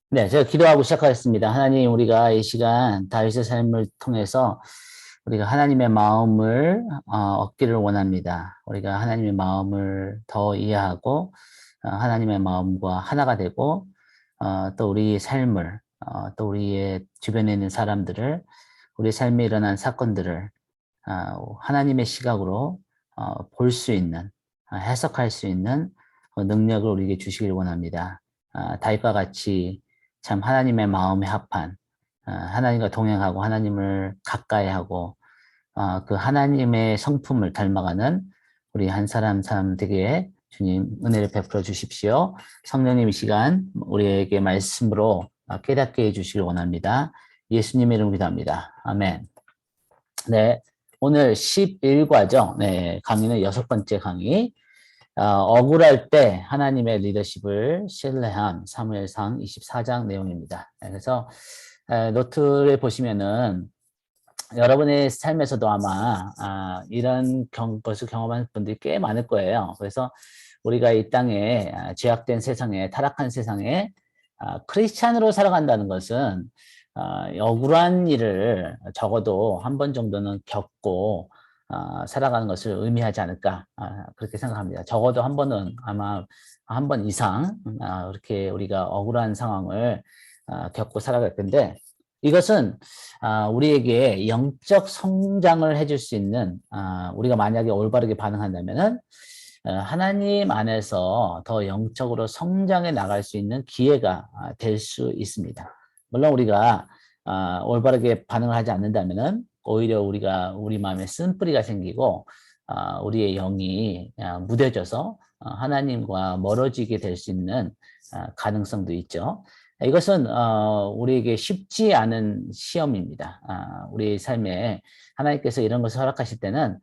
네, 제가 기도하고 시작하겠습니다. 하나님, 우리가 이 시간 다윗의 삶을 통해서 우리가 하나님의 마음을 얻기를 원합니다. 우리가 하나님의 마음을 더 이해하고 하나님의 마음과 하나가 되고 또 우리의 삶을 또 우리의 주변에 있는 사람들을 우리 삶에 일어난 사건들을 하나님의 시각으로 볼 수 있는 해석할 수 있는 능력을 우리에게 주시길 원합니다. 다윗과 같이 참 하나님의 마음에 합한 하나님과 동행하고 하나님을 가까이하고 그 하나님의 성품을 닮아가는 우리 한 사람 사람 되게 주님 은혜를 베풀어 주십시오. 성령님 이 시간 우리에게 말씀으로 깨닫게 해주시길 원합니다. 예수님의 이름으로 기도합니다. 아멘. 네, 오늘 11과죠. 네, 강의는 6번째 강의. 억울할 때 하나님의 리더십을 신뢰한 사무엘상 24장 내용입니다. 그래서 노트를 보시면은 여러분의 삶에서도 아마 이런 것을 경험한 분들이 꽤 많을 거예요. 그래서 우리가 이 땅에 죄악된 세상에 타락한 세상에 크리스찬으로 살아간다는 것은 억울한 일을 적어도 한 번 정도는 겪고 살아가는 것을 의미하지 않을까 그렇게 생각합니다. 적어도 한 번은 아마 한 번 이상 이렇게 우리가 억울한 상황을 겪고 살아갈 텐데 이것은 우리에게 영적 성장을 해줄 수 있는 우리가 만약에 올바르게 반응한다면은 하나님 안에서 더 영적으로 성장해 나갈 수 있는 기회가 될 수 있습니다. 물론 우리가 올바르게 반응을 하지 않는다면은 오히려 우리가 우리 마음에 쓴뿌리가 생기고 우리의 영이 무뎌져서 하나님과 멀어지게 될 수 있는 가능성도 있죠. 이것은 우리에게 쉽지 않은 시험입니다. 우리의 삶에 하나님께서 이런 것을 허락하실 때는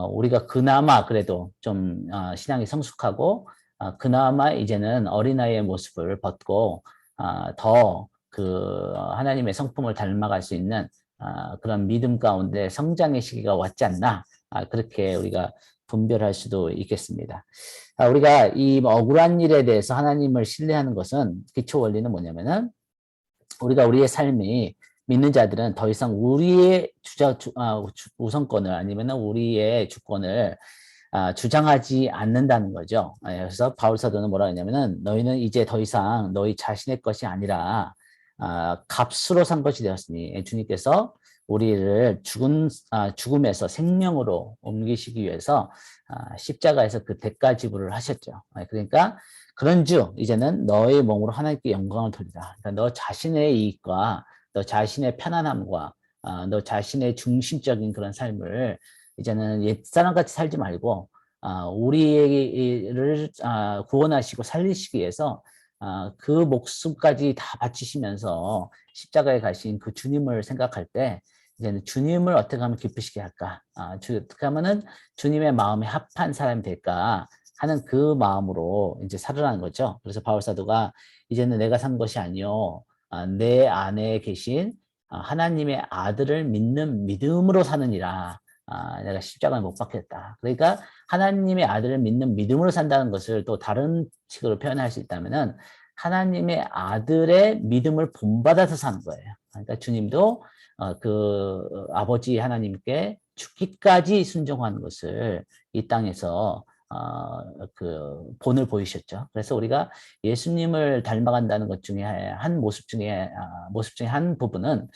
우리가 그나마 그래도 좀 신앙이 성숙하고 그나마 이제는 어린아이의 모습을 벗고 더 그 하나님의 성품을 닮아갈 수 있는 그런 믿음 가운데 성장의 시기가 왔지 않나 그렇게 우리가 분별할 수도 있겠습니다. 우리가 이 억울한 일에 대해서 하나님을 신뢰하는 것은 기초 원리는 뭐냐면은 우리가 우리의 삶이 믿는 자들은 더 이상 우리의 우선권을 아니면 우리의 주권을 주장하지 않는다는 거죠. 그래서 바울 사도는 뭐라 하냐면은 너희는 이제 더 이상 너희 자신의 것이 아니라 값으로 산 것이 되었으니 주님께서 우리를 죽음에서 생명으로 옮기시기 위해서 십자가에서 그 대가 지불을 하셨죠. 그러니까 그런즉 이제는 너의 몸으로 하나님께 영광을 돌리라. 그러니까 너 자신의 이익과 너 자신의 편안함과 너 자신의 중심적인 그런 삶을 이제는 옛사람같이 살지 말고 우리를 구원하시고 살리시기 위해서 그 목숨까지 다 바치시면서 십자가에 가신 그 주님을 생각할 때 이제는 주님을 어떻게 하면 기쁘시게 할까? 어떻게 하면은 주님의 마음에 합한 사람이 될까? 하는 그 마음으로 이제 살으라는 거죠. 그래서 바울 사도가 이제는 내가 산 것이 아니요 내 안에 계신 하나님의 아들을 믿는 믿음으로 사느니라. 내가 십자가에 못 박혔다. 그러니까 하나님의 아들을 믿는 믿음으로 산다는 것을 또 다른 식으로 표현할 수 있다면은 하나님의 아들의 믿음을 본받아서 사는 거예요. 그러니까 주님도 그 아버지 하나님께 죽기까지 순종하는 것을 이 땅에서 그 본을 보이셨죠. 그래서 우리가 예수님을 닮아간다는 것 중에 한 모습 중에 한 부분은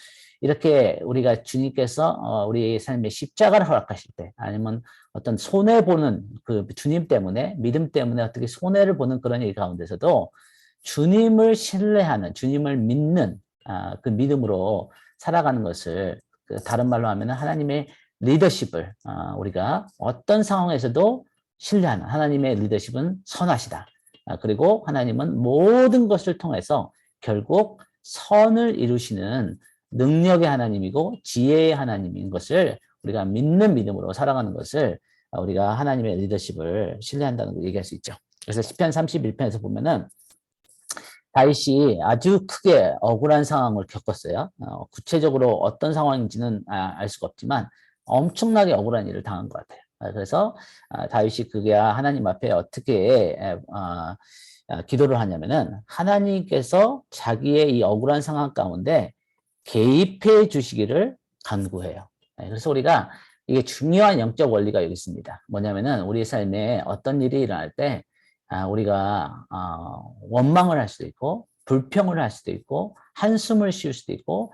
이렇게 우리가 주님께서 우리 삶의 십자가를 허락하실 때 아니면 어떤 손해 보는 그 주님 때문에 믿음 때문에 어떻게 손해를 보는 그런 일 가운데서도 주님을 신뢰하는 주님을 믿는 그 믿음으로 살아가는 것을 다른 말로 하면 하나님의 리더십을 우리가 어떤 상황에서도 신뢰하는 하나님의 리더십은 선하시다. 그리고 하나님은 모든 것을 통해서 결국 선을 이루시는 능력의 하나님이고 지혜의 하나님인 것을 우리가 믿는 믿음으로 살아가는 것을 우리가 하나님의 리더십을 신뢰한다는 걸 얘기할 수 있죠. 그래서 시편 31편에서 보면은 다윗이 아주 크게 억울한 상황을 겪었어요. 구체적으로 어떤 상황인지는 알 수가 없지만 엄청나게 억울한 일을 당한 것 같아요. 그래서 다윗이 그게 하나님 앞에 어떻게 기도를 하냐면은 하나님께서 자기의 이 억울한 상황 가운데 개입해 주시기를 간구해요. 그래서 우리가 이게 중요한 영적 원리가 여기 있습니다. 뭐냐면은 우리 삶에 어떤 일이 일어날 때 우리가 원망을 할 수도 있고 불평을 할 수도 있고 한숨을 쉴 수도 있고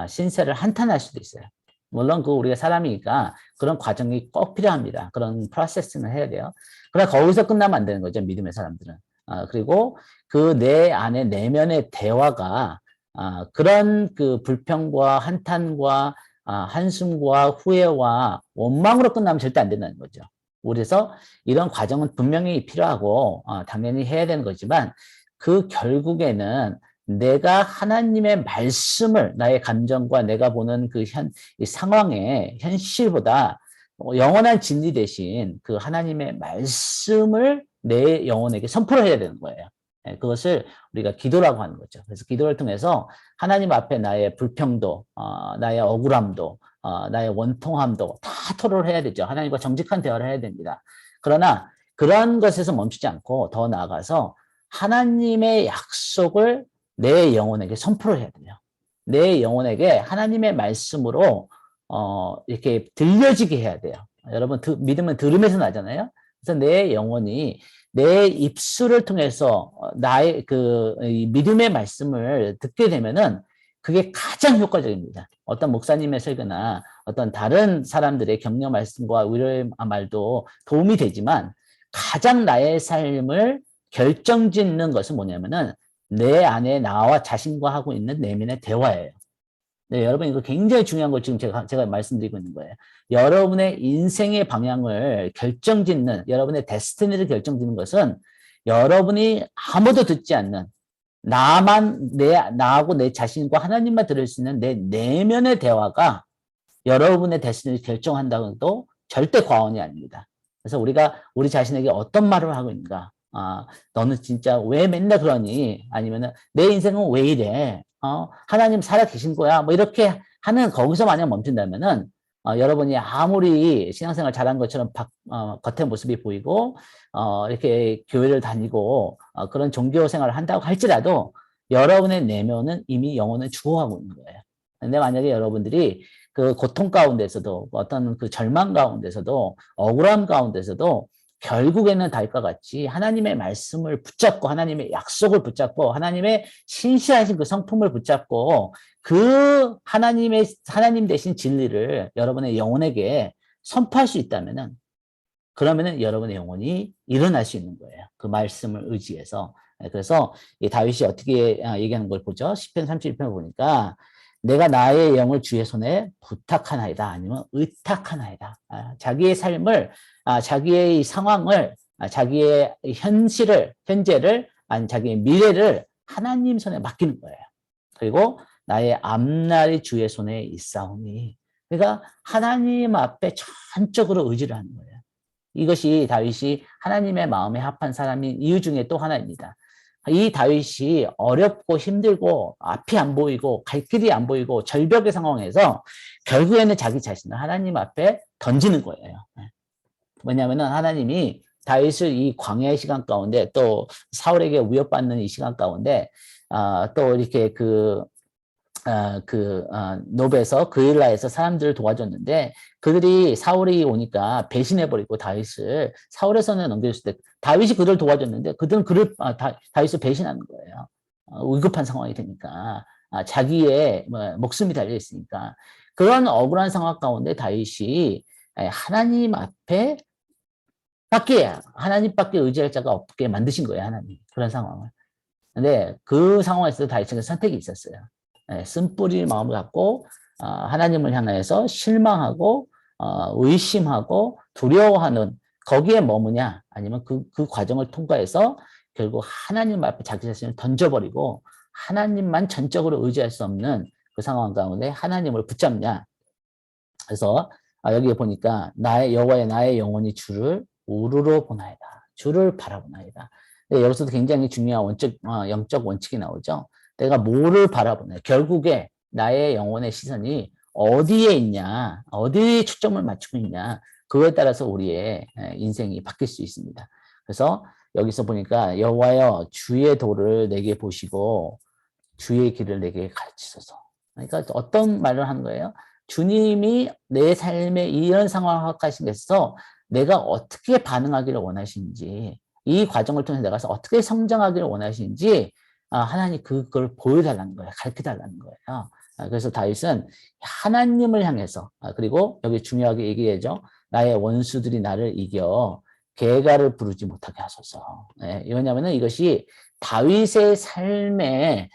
신세를 한탄할 수도 있어요. 물론 그 우리가 사람이니까 그런 과정이 꼭 필요합니다. 그런 프로세스는 해야 돼요. 그러나 거기서 끝나면 안 되는 거죠. 믿음의 사람들은. 그리고 그 내 안에 내면의 대화가 그런 그 불평과 한탄과 한숨과 후회와 원망으로 끝나면 절대 안 된다는 거죠. 그래서 이런 과정은 분명히 필요하고 당연히 해야 되는 거지만 그 결국에는 내가 하나님의 말씀을 나의 감정과 내가 보는 그 이 상황의 현실보다 영원한 진리 대신 그 하나님의 말씀을 내 영혼에게 선포를 해야 되는 거예요. 그것을 우리가 기도라고 하는 거죠. 그래서 기도를 통해서 하나님 앞에 나의 불평도, 나의 억울함도, 나의 원통함도 다 토로를 해야 되죠. 하나님과 정직한 대화를 해야 됩니다. 그러나 그런 것에서 멈추지 않고 더 나아가서 하나님의 약속을 내 영혼에게 선포를 해야 돼요. 내 영혼에게 하나님의 말씀으로 이렇게 들려지게 해야 돼요. 여러분 믿음은 들음에서 나잖아요. 그래서 내 영혼이 내 입술을 통해서 나의 그 믿음의 말씀을 듣게 되면은 그게 가장 효과적입니다. 어떤 목사님의 설교나 어떤 다른 사람들의 격려 말씀과 위로의 말도 도움이 되지만 가장 나의 삶을 결정짓는 것은 뭐냐면은 내 안에 나와 자신과 하고 있는 내면의 대화예요. 네, 여러분 이거 굉장히 중요한 걸 지금 제가 말씀드리고 있는 거예요. 여러분의 인생의 방향을 결정짓는 여러분의 데스티니를 결정짓는 것은 여러분이 아무도 듣지 않는 나하고 내 자신과 하나님만 들을 수 있는 내 내면의 대화가 여러분의 데스티니를 결정한다고 해도 절대 과언이 아닙니다. 그래서 우리가 우리 자신에게 어떤 말을 하고 있는가? 너는 진짜 왜 맨날 그러니? 아니면은 내 인생은 왜 이래? 하나님 살아 계신 거야? 뭐 이렇게 하는 거기서 만약 멈춘다면은 여러분이 아무리 신앙생활 잘한 것처럼 겉의 모습이 보이고 이렇게 교회를 다니고 그런 종교 생활을 한다고 할지라도 여러분의 내면은 이미 영혼을 죽어가고 있는 거예요. 근데 만약에 여러분들이 그 고통 가운데서도 어떤 그 절망 가운데서도 억울함 가운데서도 결국에는 다윗과 같이 하나님의 말씀을 붙잡고 하나님의 약속을 붙잡고 하나님의 신실하신 그 성품을 붙잡고 그 하나님 대신 진리를 여러분의 영혼에게 선포할 수 있다면은 그러면은 여러분의 영혼이 일어날 수 있는 거예요. 그 말씀을 의지해서. 그래서 이 다윗이 어떻게 얘기하는 걸 보죠? 시편 31편을 보니까 내가 나의 영을 주의 손에 부탁하나이다 아니면 의탁하나이다. 자기의 삶을 자기의 상황을 자기의 현재를 아니 자기의 미래를 하나님 손에 맡기는 거예요. 그리고 나의 앞날이 주의 손에 있사오니 그러니까 하나님 앞에 전적으로 의지를 하는 거예요. 이것이 다윗이 하나님의 마음에 합한 사람인 이유 중에 또 하나입니다. 이 다윗이 어렵고 힘들고 앞이 안 보이고 갈 길이 안 보이고 절벽의 상황에서 결국에는 자기 자신을 하나님 앞에 던지는 거예요. 왜냐하면 하나님이 다윗을 이 광야의 시간 가운데 또 사울에게 위협받는 이 시간 가운데 또 이렇게 노베에서 그일라에서 사람들을 도와줬는데 그들이 사울이 오니까 배신해버리고 다윗을 사울의 손에 넘겨줬을 때 다윗이 그들을 도와줬는데 그들은 다윗을 배신하는 거예요. 위급한 상황이 되니까 자기의 목숨이 달려있으니까 그런 억울한 상황 가운데 다윗이 하나님밖에 의지할 자가 없게 만드신 거예요. 하나님 그런 상황을. 근데 그 상황에서 다윗에게 선택이 있었어요. 쓴뿌리 마음을 갖고 하나님을 향해서 실망하고 의심하고 두려워하는 거기에 머무냐 아니면 그 과정을 통과해서 결국 하나님 앞에 자기 자신을 던져버리고 하나님만 전적으로 의지할 수 없는 그 상황 가운데 하나님을 붙잡냐. 그래서 여기에 보니까 여호와의 나의 영혼이 주를 우르르 보나이다. 주를 바라보나이다. 여기서도 굉장히 중요한 영적 원칙이 나오죠. 내가 뭐를 바라보냐. 결국에 나의 영혼의 시선이 어디에 있냐, 어디에 초점을 맞추고 있냐, 그거에 따라서 우리의 인생이 바뀔 수 있습니다. 그래서 여기서 보니까 여호와여 주의 도를 내게 보시고 주의 길을 내게 가르치소서. 그러니까 어떤 말을 하는 거예요? 주님이 내 삶에 이런 상황을 허락하신 데서 내가 어떻게 반응하기를 원하시는지, 이 과정을 통해서 내가 어떻게 성장하기를 원하시는지 하나님 그걸 보여달라는 거예요. 가르쳐달라는 거예요. 그래서 다윗은 하나님을 향해서, 그리고 여기 중요하게 얘기해죠. 나의 원수들이 나를 이겨 개가를 부르지 못하게 하소서. 네, 왜냐하면 이것이 다윗의 삶에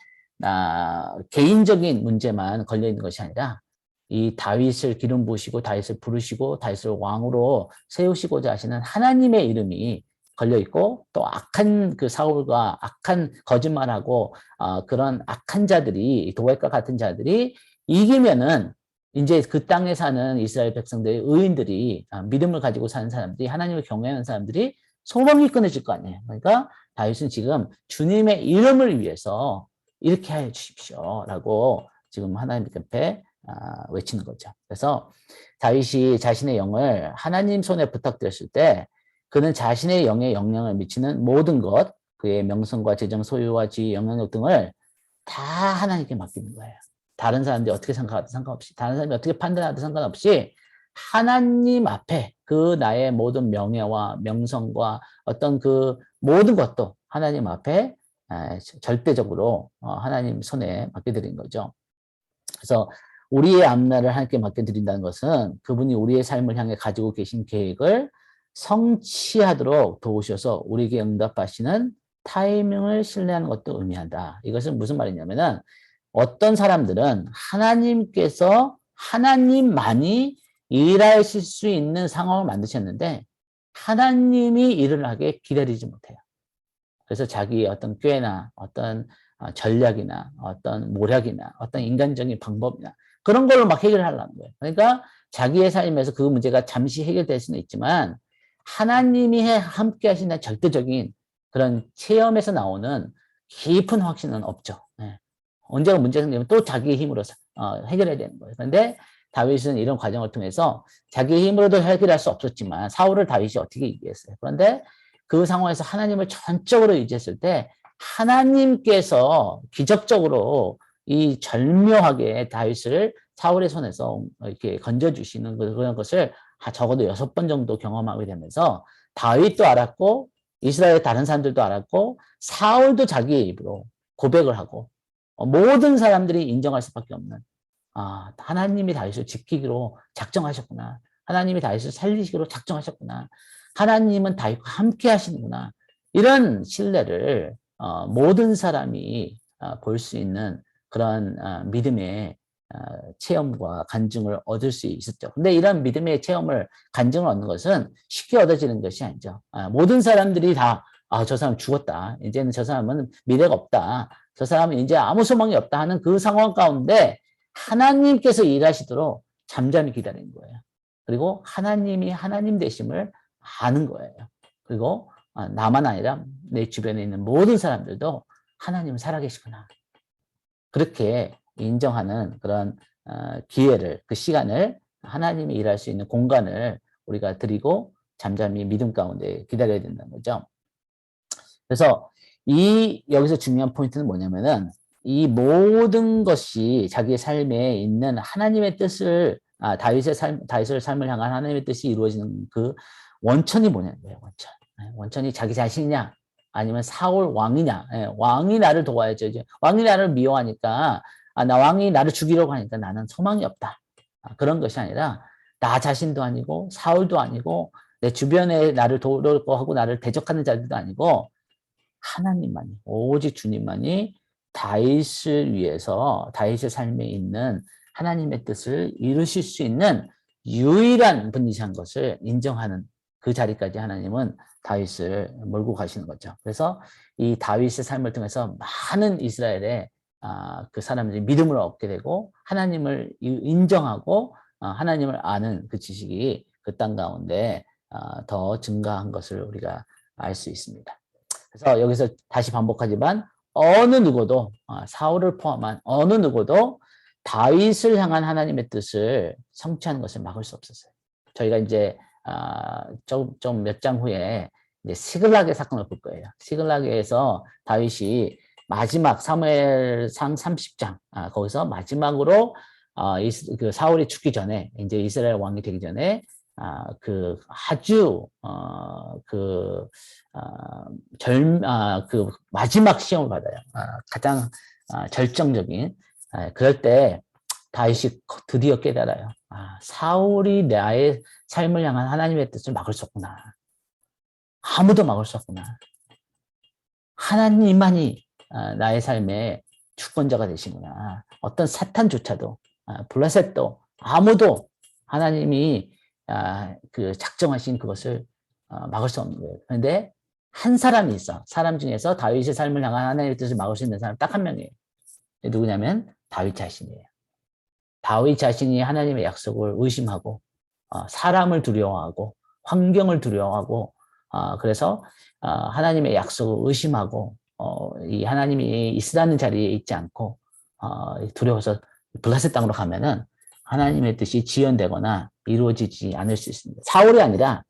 개인적인 문제만 걸려 있는 것이 아니라 이 다윗을 기름 부으시고 다윗을 부르시고 다윗을 왕으로 세우시고자 하시는 하나님의 이름이 걸려 있고, 또 악한 그 사울과 악한 거짓말하고 그런 악한 자들이, 도액과 같은 자들이 이기면은 이제 그 땅에 사는 이스라엘 백성들의 의인들이, 믿음을 가지고 사는 사람들이, 하나님을 경외하는 사람들이 소망이 끊어질 거 아니에요. 그러니까 다윗은 지금 주님의 이름을 위해서 이렇게 해 주십시오 라고 지금 하나님 앞에 외치는 거죠. 그래서 다윗이 자신의 영을 하나님 손에 부탁드렸을 때 그는 자신의 영에 영향을 미치는 모든 것, 그의 명성과 재정, 소유와 지위, 영향력 등을 다 하나님께 맡기는 거예요. 다른 사람들이 어떻게 생각하든 상관없이, 다른 사람이 어떻게 판단하든 상관없이 하나님 앞에 그 나의 모든 명예와 명성과 어떤 그 모든 것도 하나님 앞에 절대적으로 하나님 손에 맡겨드린 거죠. 그래서 우리의 앞날을 하나님께 맡겨드린다는 것은 그분이 우리의 삶을 향해 가지고 계신 계획을 성취하도록 도우셔서 우리에게 응답하시는 타이밍을 신뢰하는 것도 의미한다. 이것은 무슨 말이냐면은 어떤 사람들은 하나님께서 하나님만이 일하실 수 있는 상황을 만드셨는데 하나님이 일을 하게 기다리지 못해요. 그래서 자기의 어떤 꾀나 어떤 전략이나 어떤 모략이나 어떤 인간적인 방법이나 그런 걸로 막 해결을 하려는 거예요. 그러니까 자기의 삶에서 그 문제가 잠시 해결될 수는 있지만 하나님이 함께 하시는 절대적인 그런 체험에서 나오는 깊은 확신은 없죠. 네. 언제가 문제가 생기면 또 자기의 힘으로 해결해야 되는 거예요. 그런데 다윗은 이런 과정을 통해서 자기의 힘으로도 해결할 수 없었지만 사울을 다윗이 어떻게 이기겠어요. 그런데 그 상황에서 하나님을 전적으로 의지했을 때 하나님께서 기적적으로 이 절묘하게 다윗을 사울의 손에서 이렇게 건져주시는 그런 것을 적어도 6번 정도 경험하게 되면서 다윗도 알았고 이스라엘 다른 사람들도 알았고 사울도 자기의 입으로 고백을 하고 모든 사람들이 인정할 수밖에 없는 하나님이 다윗을 지키기로 작정하셨구나. 하나님이 다윗을 살리시기로 작정하셨구나. 하나님은 다윗과 함께 하시는구나. 이런 신뢰를 모든 사람이 볼 수 있는 그런 믿음의 체험과 간증을 얻을 수 있었죠. 근데 이런 믿음의 체험을, 간증을 얻는 것은 쉽게 얻어지는 것이 아니죠. 모든 사람들이 다, 저 사람 죽었다. 이제는 저 사람은 미래가 없다. 저 사람은 이제 아무 소망이 없다 하는 그 상황 가운데 하나님께서 일하시도록 잠잠히 기다리는 거예요. 그리고 하나님이 하나님 되심을 아는 거예요. 그리고 나만 아니라 내 주변에 있는 모든 사람들도 하나님은 살아계시구나. 그렇게 인정하는 그런 기회를, 그 시간을, 하나님이 일할 수 있는 공간을 우리가 드리고 잠잠히 믿음 가운데 기다려야 된다는 거죠. 그래서 여기서 중요한 포인트는 뭐냐면은 이 모든 것이 자기의 삶에 있는 하나님의 뜻을, 다윗의 삶을 향한 하나님의 뜻이 이루어지는 그 원천이 뭐냐는 거예요, 원천. 원천이 자기 자신이냐, 아니면 사울 왕이냐. 왕이 나를 도와야죠. 이제 왕이 나를 미워하니까, 왕이 나를 죽이려고 하니까 나는 소망이 없다. 그런 것이 아니라, 나 자신도 아니고, 사울도 아니고, 내 주변에 나를 도우려고 하고 나를 대적하는 자들도 아니고, 하나님만이, 오직 주님만이 다윗을 위해서 다윗의 삶에 있는 하나님의 뜻을 이루실 수 있는 유일한 분이신 것을 인정하는 그 자리까지 하나님은 다윗을 몰고 가시는 거죠. 그래서 이 다윗의 삶을 통해서 많은 이스라엘의 그 사람들이 믿음을 얻게 되고 하나님을 인정하고 하나님을 아는 그 지식이 그 땅 가운데 더 증가한 것을 우리가 알 수 있습니다. 그래서 여기서 다시 반복하지만 어느 누구도, 사울을 포함한 어느 누구도 다윗을 향한 하나님의 뜻을 성취하는 것을 막을 수 없었어요. 저희가 이제 좀 몇 장 후에 이제 시글락의 사건을 볼 거예요. 시글락에서 다윗이 마지막 사무엘상 30장 거기서 마지막으로 그 사울이 죽기 전에 이제 이스라엘 왕이 되기 전에 그 아주 그 마지막 시험을 받아요. 가장 절정적인 그럴 때 다윗이 드디어 깨달아요. 사울이 나의 삶을 향한 하나님의 뜻을 막을 수 없구나. 아무도 막을 수 없구나. 하나님만이 나의 삶의 주권자가 되시구나. 어떤 사탄조차도 블레셋도 아무도 하나님이 그 작정하신 그것을 막을 수 없는 거예요. 그런데 한 사람이 있어. 사람 중에서 다윗의 삶을 향한 하나님의 뜻을 막을 수 있는 사람 딱 한 명이에요. 누구냐면 다윗 자신이에요. 다윗 자신이 하나님의 약속을 의심하고 사람을 두려워하고 환경을 두려워하고 그래서 하나님의 약속을 의심하고 이 하나님이 있으라는 자리에 있지 않고 두려워서 블레셋 땅으로 가면은 하나님의 뜻이 지연되거나 이루어지지 않을 수 있습니다. 사울이 아니라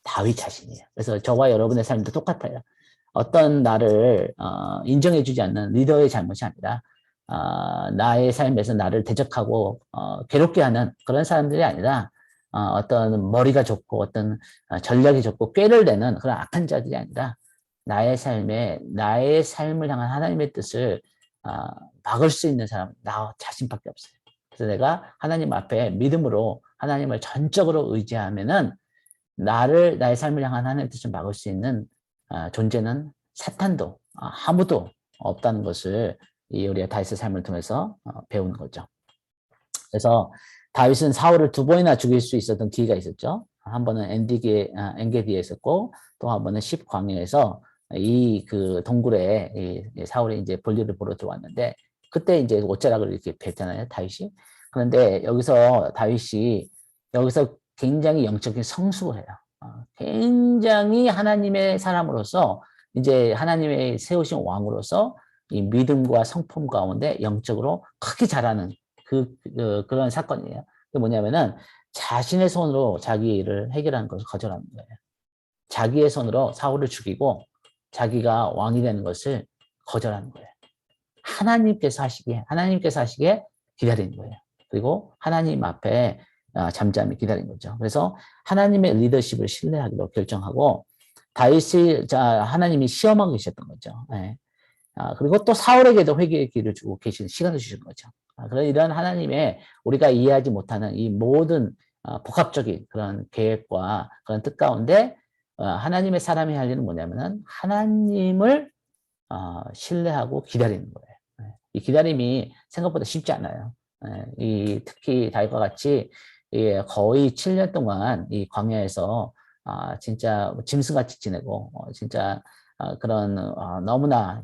다윗 자신이에요. 그래서 저와 여러분의 삶도 똑같아요. 어떤 나를 인정해주지 않는 리더의 잘못이 아니라 나의 삶에서 나를 대적하고 괴롭게 하는 그런 사람들이 아니라 어떤 머리가 좋고 어떤 전략이 좋고 꾀를 내는 그런 악한 자들이 아니라 나의 삶을 향한 하나님의 뜻을 막을 수 있는 사람 나 자신밖에 없어요. 그래서 내가 하나님 앞에 믿음으로 하나님을 전적으로 의지하면은 나의 삶을 향한 하나님의 뜻을 막을 수 있는 존재는 사탄도 아무도 없다는 것을 우리가 다윗의 삶을 통해서 배우는 거죠. 그래서 다윗은 사울을 2번이나 죽일 수 있었던 기회가 있었죠. 한 번은 엔게디에 있었고 또 한 번은 십광야에서 이 그 동굴에 이 사울이 이제 볼일을 보러 들어왔는데 그때 이제 옷자락을 이렇게 뱉잖아요, 다윗이. 그런데 다윗이 여기서 굉장히 영적인 성숙을 해요. 굉장히 하나님의 사람으로서 이제 하나님의 세우신 왕으로서 이 믿음과 성품 가운데 영적으로 크게 자라는 그런 사건이에요. 그게 뭐냐면은 자신의 손으로 자기 일을 해결하는 것을 거절하는 거예요. 자기의 손으로 사울을 죽이고 자기가 왕이 되는 것을 거절하는 거예요. 하나님께서 하시기에 기다리는 거예요. 그리고 하나님 앞에 잠잠히 기다린 거죠. 그래서 하나님의 리더십을 신뢰하기로 결정하고 하나님이 시험하고 계셨던 거죠. 네. 그리고 또 사울에게도 회개의 기회를 주고 계신 시간을 주신 거죠. 그런 이런 하나님의 우리가 이해하지 못하는 이 모든 복합적인 그런 계획과 그런 뜻 가운데 하나님의 사람이 할 일은 뭐냐면은 하나님을 신뢰하고 기다리는 거예요. 이 기다림이 생각보다 쉽지 않아요. 특히 다윗과 같이 거의 7년 동안 이 광야에서 진짜 짐승같이 지내고 진짜 그런 너무나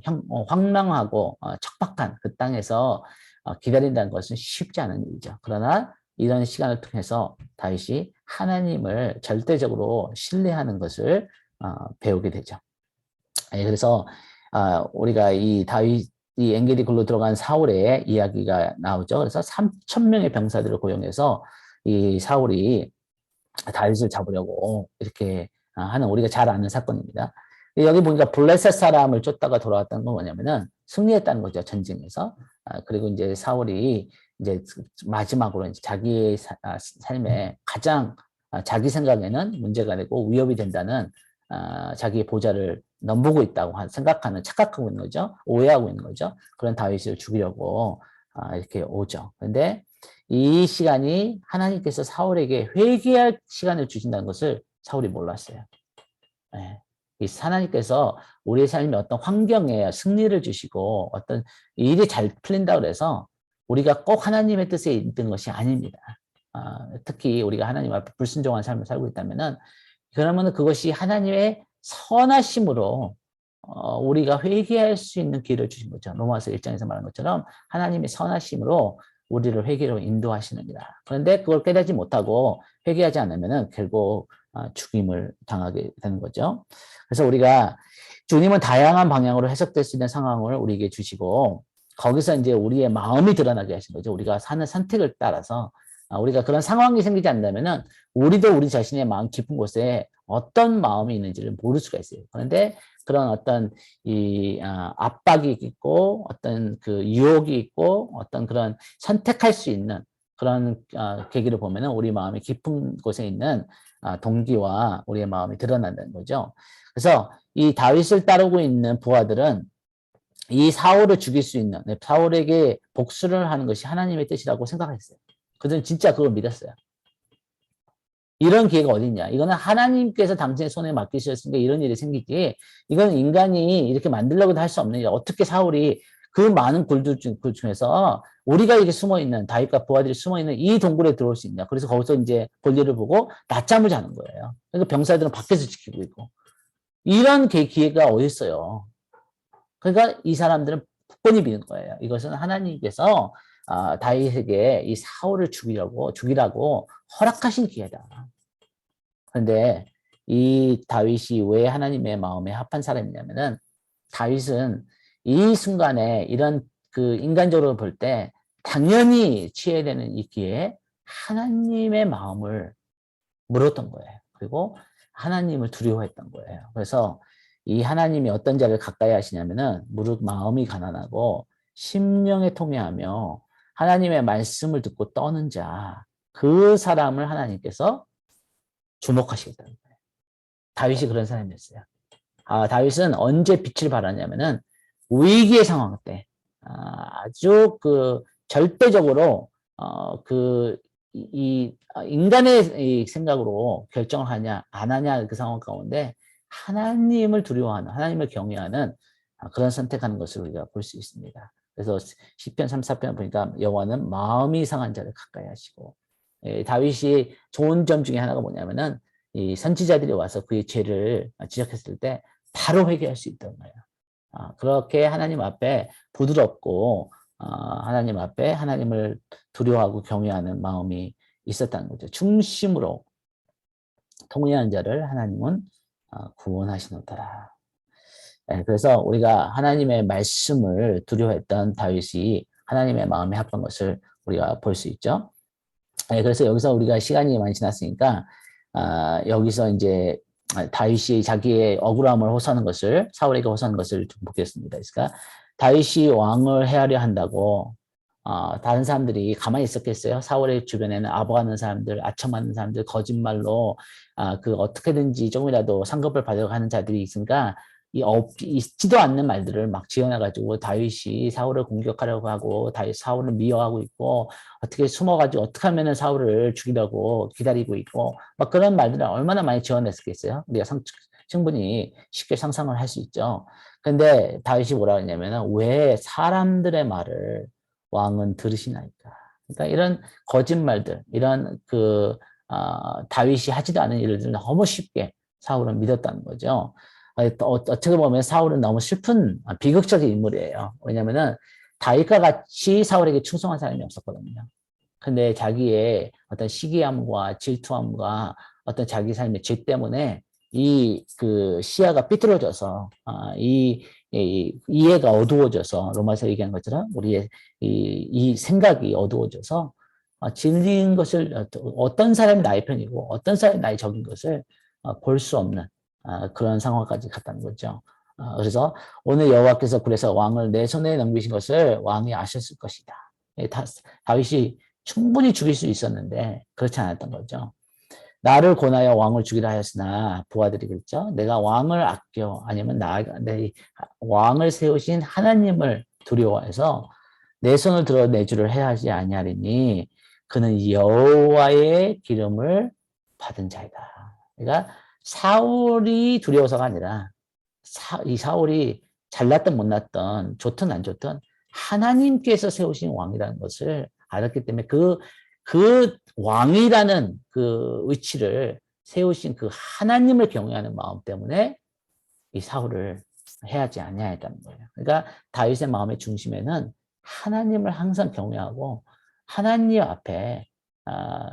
황량하고 척박한 그 땅에서 기다린다는 것은 쉽지 않은 일이죠. 그러나 이런 시간을 통해서 다윗이 하나님을 절대적으로 신뢰하는 것을 배우게 되죠. 그래서 우리가 이 다윗이 엔게디 굴로 들어간 사울의 이야기가 나오죠. 그래서 3,000명의 병사들을 고용해서 이 사울이 다윗을 잡으려고 이렇게 하는 우리가 잘 아는 사건입니다. 여기 보니까 블레셋 사람을 쫓다가 돌아왔다는 건 뭐냐면은 승리했다는 거죠, 전쟁에서. 그리고 이제 사울이 이제 마지막으로 이제 자기의 삶에 가장 자기 생각에는 문제가 되고 위협이 된다는 자기의 보좌를 넘보고 있다고 생각하는, 착각하고 있는 거죠. 오해하고 있는 거죠. 그런 다윗을 죽이려고 이렇게 오죠. 그런데 이 시간이 하나님께서 사울에게 회개할 시간을 주신다는 것을 사울이 몰랐어요. 네. 하나님께서 우리의 삶에 어떤 환경에 승리를 주시고 어떤 일이 잘 풀린다 그래서 우리가 꼭 하나님의 뜻에 있는 것이 아닙니다. 특히 우리가 하나님 앞에 불순종한 삶을 살고 있다면은 그러면 그것이 하나님의 선하심으로 우리가 회개할 수 있는 기회를 주신 거죠. 로마서 1장에서 말한 것처럼 하나님의 선하심으로 우리를 회개로 인도하시느니라. 그런데 그걸 깨닫지 못하고 회개하지 않으면 결국 죽임을 당하게 되는 거죠. 그래서 우리가 주님은 다양한 방향으로 해석될 수 있는 상황을 우리에게 주시고 거기서 이제 우리의 마음이 드러나게 하신 거죠. 우리가 사는 선택을 따라서 우리가 그런 상황이 생기지 않는다면은 우리도 우리 자신의 마음 깊은 곳에 어떤 마음이 있는지를 모를 수가 있어요. 그런데 그런 어떤 이 압박이 있고 어떤 그 유혹이 있고 어떤 그런 선택할 수 있는 그런 계기를 보면은 우리 마음이 깊은 곳에 있는 동기와 우리의 마음이 드러난다는 거죠. 그래서 이 다윗을 따르고 있는 부하들은 이 사울을 죽일 수 있는 사울에게 복수를 하는 것이 하나님의 뜻이라고 생각했어요. 그들은 진짜 그걸 믿었어요. 이런 기회가 어딨냐. 이거는 하나님께서 당신의 손에 맡기셨으니까 이런 일이 생기지. 이건 인간이 이렇게 만들려고도 할 수 없는 일. 어떻게 사울이 그 많은 굴들 중에서 우리가 이렇게 숨어있는 다윗과 부하들이 숨어있는 이 동굴에 들어올 수 있냐. 그래서 거기서 이제 볼일을 보고 낮잠을 자는 거예요. 그러니까 병사들은 밖에서 지키고 있고. 이런 기회가 어딨어요. 그러니까 이 사람들은 굳건히 믿는 거예요. 이것은 하나님께서 다윗에게 이 사울을 죽이라고 허락하신 기회다. 그런데 이 다윗이 왜 하나님의 마음에 합한 사람이냐면은 다윗은 이 순간에 이런 그 인간적으로 볼 때 당연히 취해야 되는 이 기회에 하나님의 마음을 물었던 거예요. 그리고 하나님을 두려워했던 거예요. 그래서 이 하나님이 어떤 자를 가까이 하시냐면은 무릇 마음이 가난하고 심령에 통회하며 하나님의 말씀을 듣고 떠는 자, 그 사람을 하나님께서 주목하시겠다는 거예요. 다윗이 그런 사람이었어요. 다윗은 언제 빛을 발하냐면은 위기의 상황 때 아주 그 절대적으로 인간의 이 생각으로 결정을 하냐 안 하냐 그 상황 가운데 하나님을 두려워하는 하나님을 경외하는 그런 선택하는 것을 우리가 볼 수 있습니다. 그래서 시편 34편 보니까 여호와는 마음이 상한 자를 가까이 하시고 다윗이 좋은 점 중에 하나가 뭐냐면은 이 선지자들이 와서 그의 죄를 지적했을 때 바로 회개할 수 있다는 거예요. 그렇게 하나님 앞에 부드럽고 하나님 앞에 하나님을 두려워하고 경외하는 마음이 있었다는 거죠. 중심으로 통회한 자를 하나님은 구원하시노더라. 네, 그래서 우리가 하나님의 말씀을 두려워했던 다윗이 하나님의 마음에 합한 것을 우리가 볼 수 있죠. 네, 그래서 여기서 우리가 시간이 많이 지났으니까 여기서 이제 다윗이 자기의 억울함을 호소하는 것을 사울에게 호소하는 것을 좀 보겠습니다. 그러니까 다윗이 왕을 해하려 한다고 다른 사람들이 가만히 있었겠어요? 사울의 주변에는 아부하는 사람들, 아첨하는 사람들, 거짓말로 그 어떻게든지 조금이라도 상급을 받으려고 하는 자들이 있으니까 있지도 않는 말들을 막 지어내가지고 다윗이 사울을 공격하려고 하고 사울을 미워하고 있고 어떻게 숨어가지고 어떻게 하면은 사울을 죽이려고 기다리고 있고 막 그런 말들을 얼마나 많이 지어냈겠어요? 우리가 충분히 쉽게 상상을 할 수 있죠. 근데 다윗이 뭐라고 했냐면은 왜 사람들의 말을 왕은 들으시나이까. 그러니까 이런 거짓말들, 이런 다윗이 하지도 않은 일들을 너무 쉽게 사울은 믿었다는 거죠. 어떻게 보면 사울은 너무 슬픈 비극적인 인물이에요. 왜냐면은 다윗과 같이 사울에게 충성한 사람이 없었거든요. 근데 자기의 어떤 시기함과 질투함과 어떤 자기 삶의 죄 때문에 시야가 삐뚤어져서 이해가 어두워져서 로마서 얘기한 것처럼 우리의 이 생각이 어두워져서 진리인 것을 어떤 사람이 나의 편이고 어떤 사람이 나의 적인 것을 볼 수 없는 그런 상황까지 갔다는 거죠. 그래서 오늘 여호와께서 그래서 왕을 내 손에 넘기신 것을 왕이 아셨을 것이다. 다윗이 충분히 죽일 수 있었는데 그렇지 않았던 거죠. 나를 권하여 왕을 죽이라 하였으나 부하들이 그랬죠. 내가 왕을 아껴 아니면 내 왕을 세우신 하나님을 두려워해서 내 손을 들어 내주를 해야 하지 아니하리니 그는 여호와의 기름을 받은 자이다. 그러니까 사울이 두려워서가 아니라 이 사울이 잘났든 못났든 좋든 안 좋든 하나님께서 세우신 왕이라는 것을 알았기 때문에 그 왕이라는 그 위치를 세우신 그 하나님을 경외하는 마음 때문에 이 사울을 해하지 아니하였다는 거예요. 그러니까 다윗의 마음의 중심에는 하나님을 항상 경외하고 하나님 앞에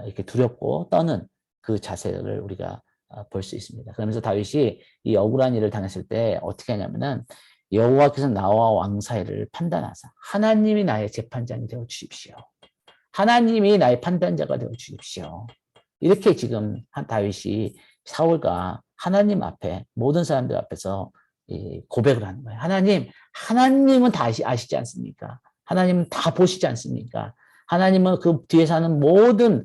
이렇게 두렵고 떠는 그 자세를 우리가 볼 수 있습니다. 그러면서 다윗이 이 억울한 일을 당했을 때 어떻게 하냐면은 여호와께서 나와 왕 사이를 판단하사 하나님이 나의 재판장이 되어 주십시오. 하나님이 나의 판단자가 되어 주십시오. 이렇게 지금 다윗이 사울과 하나님 앞에 모든 사람들 앞에서 이 고백을 하는 거예요. 하나님은 다 아시지 않습니까? 하나님은 다 보시지 않습니까? 하나님은 그 뒤에서 하는 모든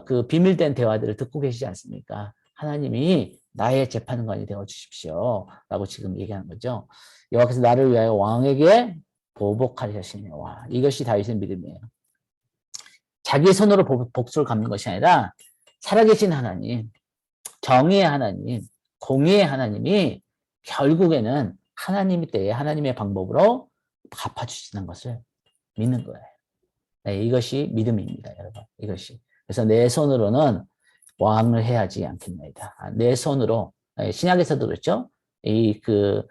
그 비밀된 대화들을 듣고 계시지 않습니까? 하나님이 나의 재판관이 되어 주십시오. 라고 지금 얘기하는 거죠. 여호와께서 나를 위하여 왕에게 보복하셨으니 와 이것이 다윗의 믿음이에요. 자기의 손으로 복수를 갚는 것이 아니라 살아계신 하나님, 정의의 하나님, 공의의 하나님이 결국에는 하나님의 때에 하나님의 방법으로 갚아주시는 것을 믿는 거예요. 네, 이것이 믿음입니다, 여러분. 이것이. 그래서 내 손으로는 왕을 해야지 않겠나이다. 내 손으로 신약에서도 그렇죠. 믿음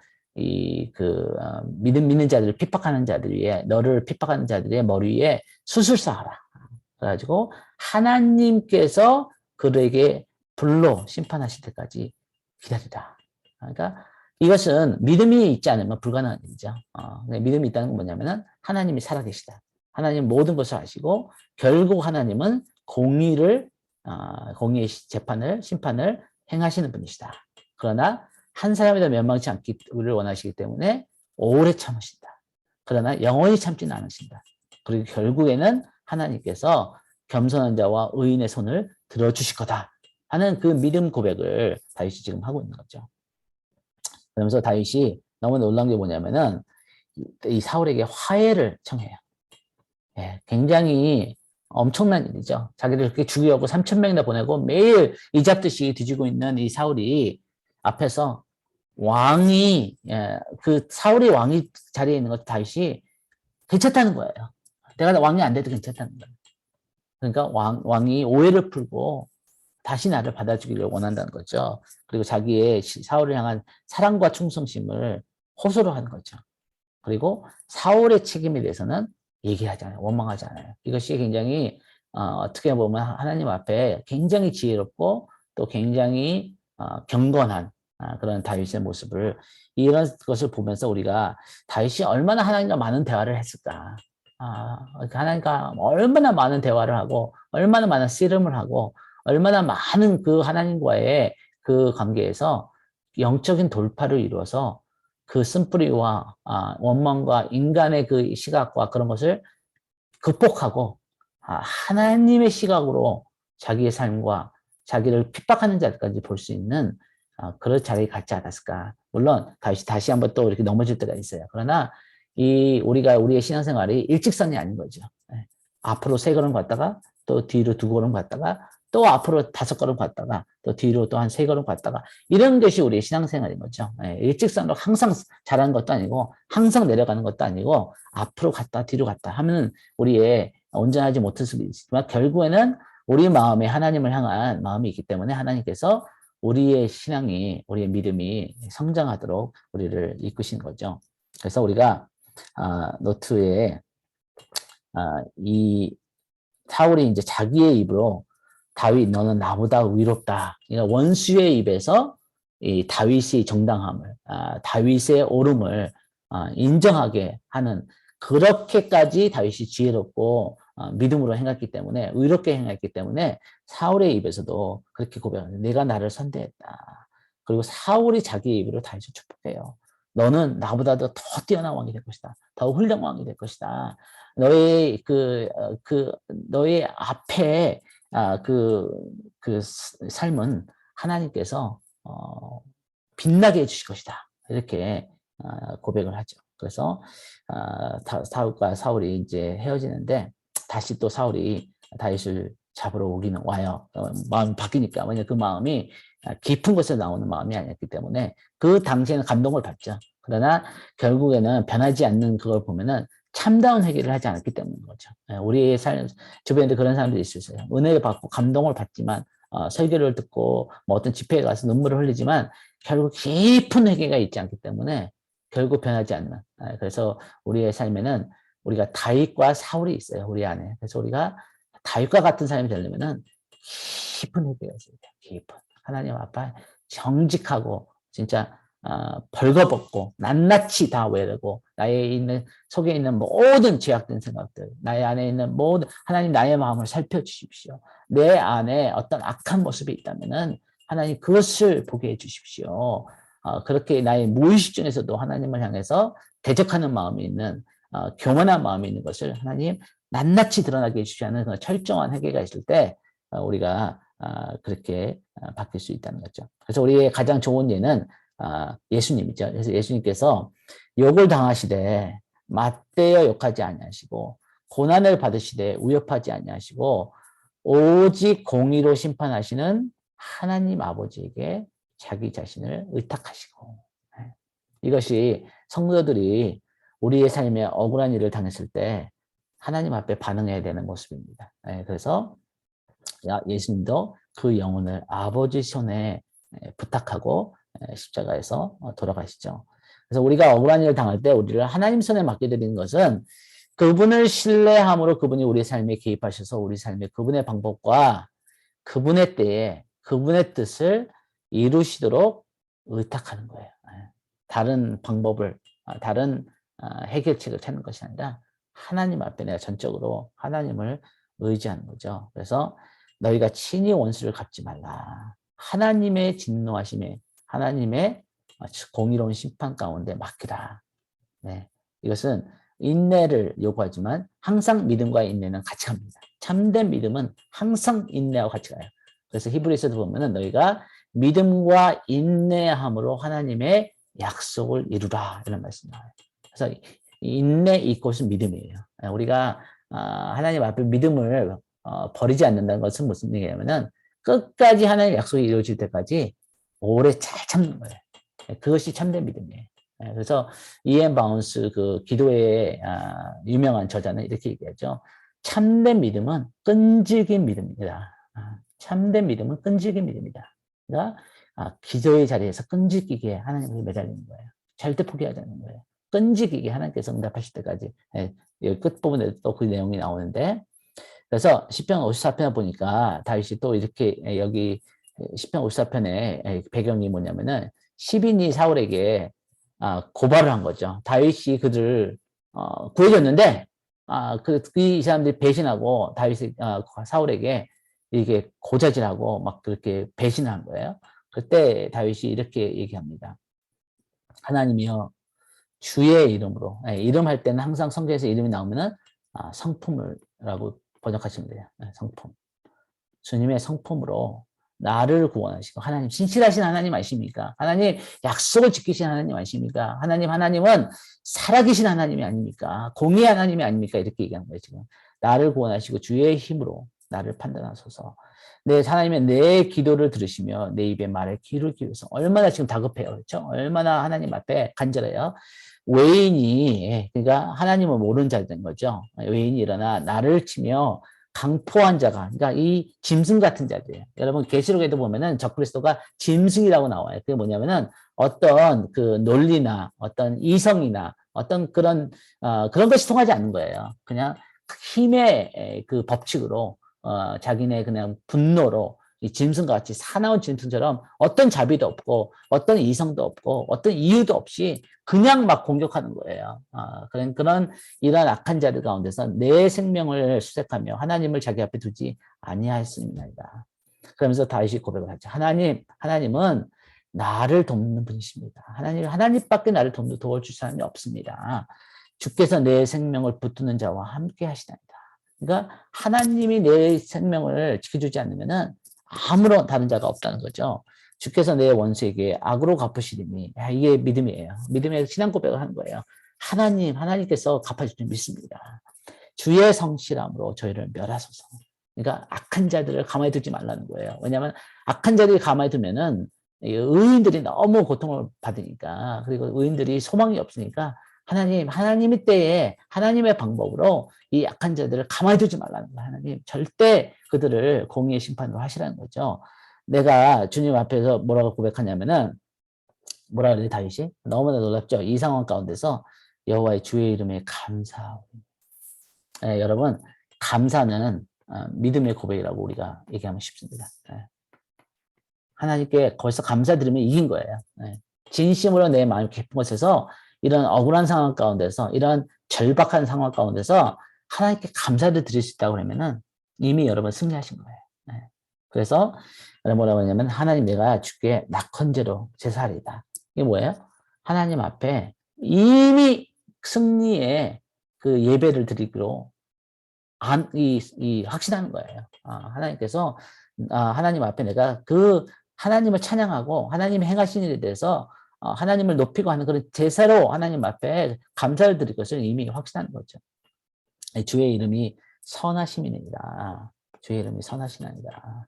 믿는 자들을 핍박하는 자들 위에 너를 핍박하는 자들의 머리 위에 수술사하라. 그래가지고 하나님께서 그들에게 불로 심판하실 때까지 기다리라. 그러니까 이것은 믿음이 있지 않으면 불가능한 일이죠. 믿음이 있다는 건 뭐냐면은 하나님이 살아계시다. 하나님 모든 것을 아시고 결국 하나님은 공의의 재판을 심판을 행하시는 분이시다. 그러나 한 사람이 더 멸망치 않기를 원하시기 때문에 오래 참으신다. 그러나 영원히 참지는 않으신다. 그리고 결국에는 하나님께서 겸손한 자와 의인의 손을 들어주실 거다 하는 그 믿음 고백을 다윗이 지금 하고 있는 거죠. 그러면서 다윗이 너무 놀란 게 뭐냐면은 이 사울에게 화해를 청해요. 예, 굉장히 엄청난 일이죠. 자기를 그렇게 죽이려고 3,000명이나 보내고 매일 이잡듯이 뒤지고 있는 이 사울이 앞에서 그 사울이 왕이 자리에 있는 것도 다윗이 괜찮다는 거예요. 내가 왕이 안 돼도 괜찮다는 거예요. 그러니까 왕이 오해를 풀고 다시 나를 받아주기를 원한다는 거죠. 그리고 자기의 사울을 향한 사랑과 충성심을 호소를 하는 거죠. 그리고 사울의 책임에 대해서는 얘기하지 않아요. 원망하지 않아요. 이것이 굉장히 어떻게 보면 하나님 앞에 굉장히 지혜롭고 또 굉장히 경건한 그런 다윗의 모습을 이런 것을 보면서 우리가 다윗이 얼마나 하나님과 많은 대화를 했을까. 하나님과 얼마나 많은 대화를 하고 얼마나 많은 씨름을 하고 얼마나 많은 그 하나님과의 그 관계에서 영적인 돌파를 이루어서 그 쓴뿌리와 원망과 인간의 그 시각과 그런 것을 극복하고 하나님의 시각으로 자기의 삶과 자기를 핍박하는 자들까지 볼 수 있는 그런 자리에 갖지 않았을까. 물론 다시 한번 또 이렇게 넘어질 때가 있어요. 그러나 우리의 신앙생활이 일직선이 아닌 거죠. 앞으로 3걸음 갔다가 또 뒤로 2걸음 갔다가 또 앞으로 5걸음 갔다가 또 뒤로 또 한 3걸음 갔다가 이런 것이 우리의 신앙생활인 거죠. 일직선으로 항상 잘하는 것도 아니고 항상 내려가는 것도 아니고 앞으로 갔다 뒤로 갔다 하면 우리의 온전하지 못할 수도 있지만 결국에는 우리 마음에 하나님을 향한 마음이 있기 때문에 하나님께서 우리의 우리의 믿음이 성장하도록 우리를 이끄신 거죠. 그래서 우리가 노트에 이 사울이 이제 자기의 입으로 다윗 너는 나보다 의롭다. 그러니까 원수의 입에서 이 다윗의 정당함을 다윗의 옳음을 인정하게 하는 그렇게까지 다윗이 지혜롭고 믿음으로 행했기 때문에 의롭게 행했기 때문에 사울의 입에서도 그렇게 고백하는 내가 나를 선대했다. 그리고 사울이 자기의 입으로 다윗을 축복해요. 너는 나보다도 더 뛰어난 왕이 될 것이다. 더 훌륭한 왕이 될 것이다. 너의 앞에 그 삶은 하나님께서 빛나게 해주실 것이다. 이렇게 고백을 하죠. 그래서 사울과 사울이 이제 헤어지는데 다시 또 사울이 다윗을 잡으러 오기는 와요. 마음이 바뀌니까. 왜냐면 그 마음이 깊은 곳에서 나오는 마음이 아니었기 때문에 그 당시에는 감동을 받죠. 그러나 결국에는 변하지 않는 그걸 보면은 참다운 회개를 하지 않았기 때문인 거죠. 우리의 삶 주변에도 그런 사람들이 있어요. 은혜를 받고 감동을 받지만 설교를 듣고 뭐 어떤 집회에 가서 눈물을 흘리지만 결국 깊은 회개가 있지 않기 때문에 결국 변하지 않는. 그래서 우리의 삶에는 우리가 다윗과 사울이 있어요. 우리 안에. 그래서 우리가 다윗과 같은 삶이 되려면은 깊은 회개가 있어야 돼요. 깊은 하나님 앞에 정직하고 진짜 벌거벗고 낱낱이 다 외르고 속에 있는 모든 죄악된 생각들, 나의 안에 있는 모든 하나님 나의 마음을 살펴주십시오. 내 안에 어떤 악한 모습이 있다면은 하나님 그것을 보게 해주십시오. 그렇게 나의 무의식 중에서도 하나님을 향해서 대적하는 마음이 있는 교만한 마음이 있는 것을 하나님 낱낱이 드러나게 해주시는 그 철저한 회개가 있을 때 우리가 그렇게 바뀔 수 있다는 거죠. 그래서 우리의 가장 좋은 예는 예수님이죠. 그래서 예수님께서 욕을 당하시되 맞대어 욕하지 아니하시고 고난을 받으시되 위협하지 아니하시고 오직 공의로 심판하시는 하나님 아버지에게 자기 자신을 의탁하시고 이것이 성도들이 우리의 삶에 억울한 일을 당했을 때 하나님 앞에 반응해야 되는 모습입니다. 그래서 예수님도 그 영혼을 아버지 손에 부탁하고 십자가에서 돌아가시죠. 그래서 우리가 억울한 일을 당할 때 우리를 하나님 손에 맡겨드리는 것은 그분을 신뢰함으로 그분이 우리 삶에 개입하셔서 우리 삶에 그분의 방법과 그분의 때에 그분의 뜻을 이루시도록 의탁하는 거예요. 다른 방법을, 다른 해결책을 찾는 것이 아니라 하나님 앞에 내가 전적으로 하나님을 의지하는 거죠. 그래서 너희가 친히 원수를 갚지 말라. 하나님의 진노하심에 하나님의 공의로운 심판 가운데 맡기라. 네. 이것은 인내를 요구하지만 항상 믿음과 인내는 같이 갑니다. 참된 믿음은 항상 인내와 같이 가요. 그래서 히브리서도 보면은 너희가 믿음과 인내함으로 하나님의 약속을 이루라 이런 말씀이 나와요. 그래서 인내 이것은 믿음이에요. 우리가 하나님 앞에 믿음을 버리지 않는다는 것은 무슨 얘기냐면은 끝까지 하나님의 약속이 이루어질 때까지 오래 잘 참는 거예요. 그것이 참된 믿음이에요. 그래서 이앤 바운스 그 기도의 유명한 저자는 이렇게 얘기하죠. 참된 믿음은 끈질긴 믿음입니다. 참된 믿음은 끈질긴 믿음이다. 그러니까 기도의 자리에서 끈질기게 하나님께 매달리는 거예요. 절대 포기하지 않는 거예요. 끈질기게 하나님께서 응답하실 때까지. 여기 끝부분에 또 그 내용이 나오는데 그래서 시편 54편을 보니까 다윗이 또 이렇게 여기 시편 54편의 배경이 뭐냐면은 시빈이 사울에게 고발을 한 거죠. 다윗이 그들을 구해줬는데 이 사람들이 배신하고 다윗이 사울에게 이게 고자질하고 막 그렇게 배신을 한 거예요. 그때 다윗이 이렇게 얘기합니다. 하나님이여 주의 이름으로 이름 할 때는 항상 성경에서 이름이 나오면은 성품을라고 번역하시면 돼요. 성품. 주님의 성품으로 나를 구원하시고 하나님 신실하신 하나님 아십니까? 하나님 약속을 지키신 하나님 아십니까? 하나님은 살아계신 하나님이 아닙니까? 공의의 하나님이 아닙니까? 이렇게 얘기하는 거예요. 지금 나를 구원하시고 주의 힘으로 나를 판단하소서. 하나님의 내 기도를 들으시며 내 입에 말에 귀를 기울여서 얼마나 지금 다급해요. 그렇죠? 얼마나 하나님 앞에 간절해요. 외인이 그러니까 하나님을 모르는 자된 거죠. 외인이 일어나 나를 치며 강포한 자가 그러니까 이 짐승 같은 자들이에요. 여러분 계시록에도 보면은 적그리스도가 짐승이라고 나와요. 그게 뭐냐면은 어떤 그 논리나 어떤 이성이나 어떤 그런 것이 통하지 않는 거예요. 그냥 힘의 그 법칙으로 자기네 그냥 분노로 이 짐승과 같이 사나운 짐승처럼 어떤 자비도 없고 어떤 이성도 없고 어떤 이유도 없이 그냥 막 공격하는 거예요. 그런 이런 악한 자들 가운데서 내 생명을 수색하며 하나님을 자기 앞에 두지 아니하였습니다. 그러면서 다윗이 고백을 하죠. 하나님은 나를 돕는 분이십니다. 하나님밖에 나를 도와줄 사람이 없습니다. 주께서 내 생명을 붙드는 자와 함께 하시나이다. 그러니까 하나님이 내 생명을 지켜주지 않으면은 아무런 다른 자가 없다는 거죠. 주께서 내 원수에게 악으로 갚으시리니 이게 믿음이에요. 믿음의 신앙 고백을 하는 거예요. 하나님께서 갚아줄 줄 믿습니다. 주의 성실함으로 저희를 멸하소서. 그러니까 악한 자들을 가만히 두지 말라는 거예요. 왜냐하면 악한 자들이 가만히 두면은 의인들이 너무 고통을 받으니까 그리고 의인들이 소망이 없으니까 하나님의 때에 하나님의 방법으로 이 약한 자들을 가만히 두지 말라는 거예요. 하나님 절대 그들을 공의의 심판으로 하시라는 거죠. 내가 주님 앞에서 뭐라고 고백하냐면은 뭐라 그래 다윗이 너무나 놀랍죠. 이 상황 가운데서 여호와의 주의 이름에 감사하오. 여러분 감사는 믿음의 고백이라고 우리가 얘기하면 쉽습니다. 하나님께 거기서 감사드리면 이긴 거예요. 진심으로 내 마음이 깊은 곳에서 이런 억울한 상황 가운데서 이런 절박한 상황 가운데서 하나님께 감사를 드릴 수 있다고 그러면은 이미 여러분 승리하신 거예요. 그래서 뭐라고 하냐면 하나님 내가 주께 낙헌제로 제사하리이다. 이게 뭐예요? 하나님 앞에 이미 승리의 그 예배를 드리기로 확신하는 거예요. 하나님께서 하나님 앞에 내가 그 하나님을 찬양하고 하나님이 행하신 일에 대해서 하나님을 높이고 하는 그런 제사로 하나님 앞에 감사를 드릴 것을 이미 확신하는 거죠. 주의 이름이 선하심이니라. 주의 이름이 선하시나이다.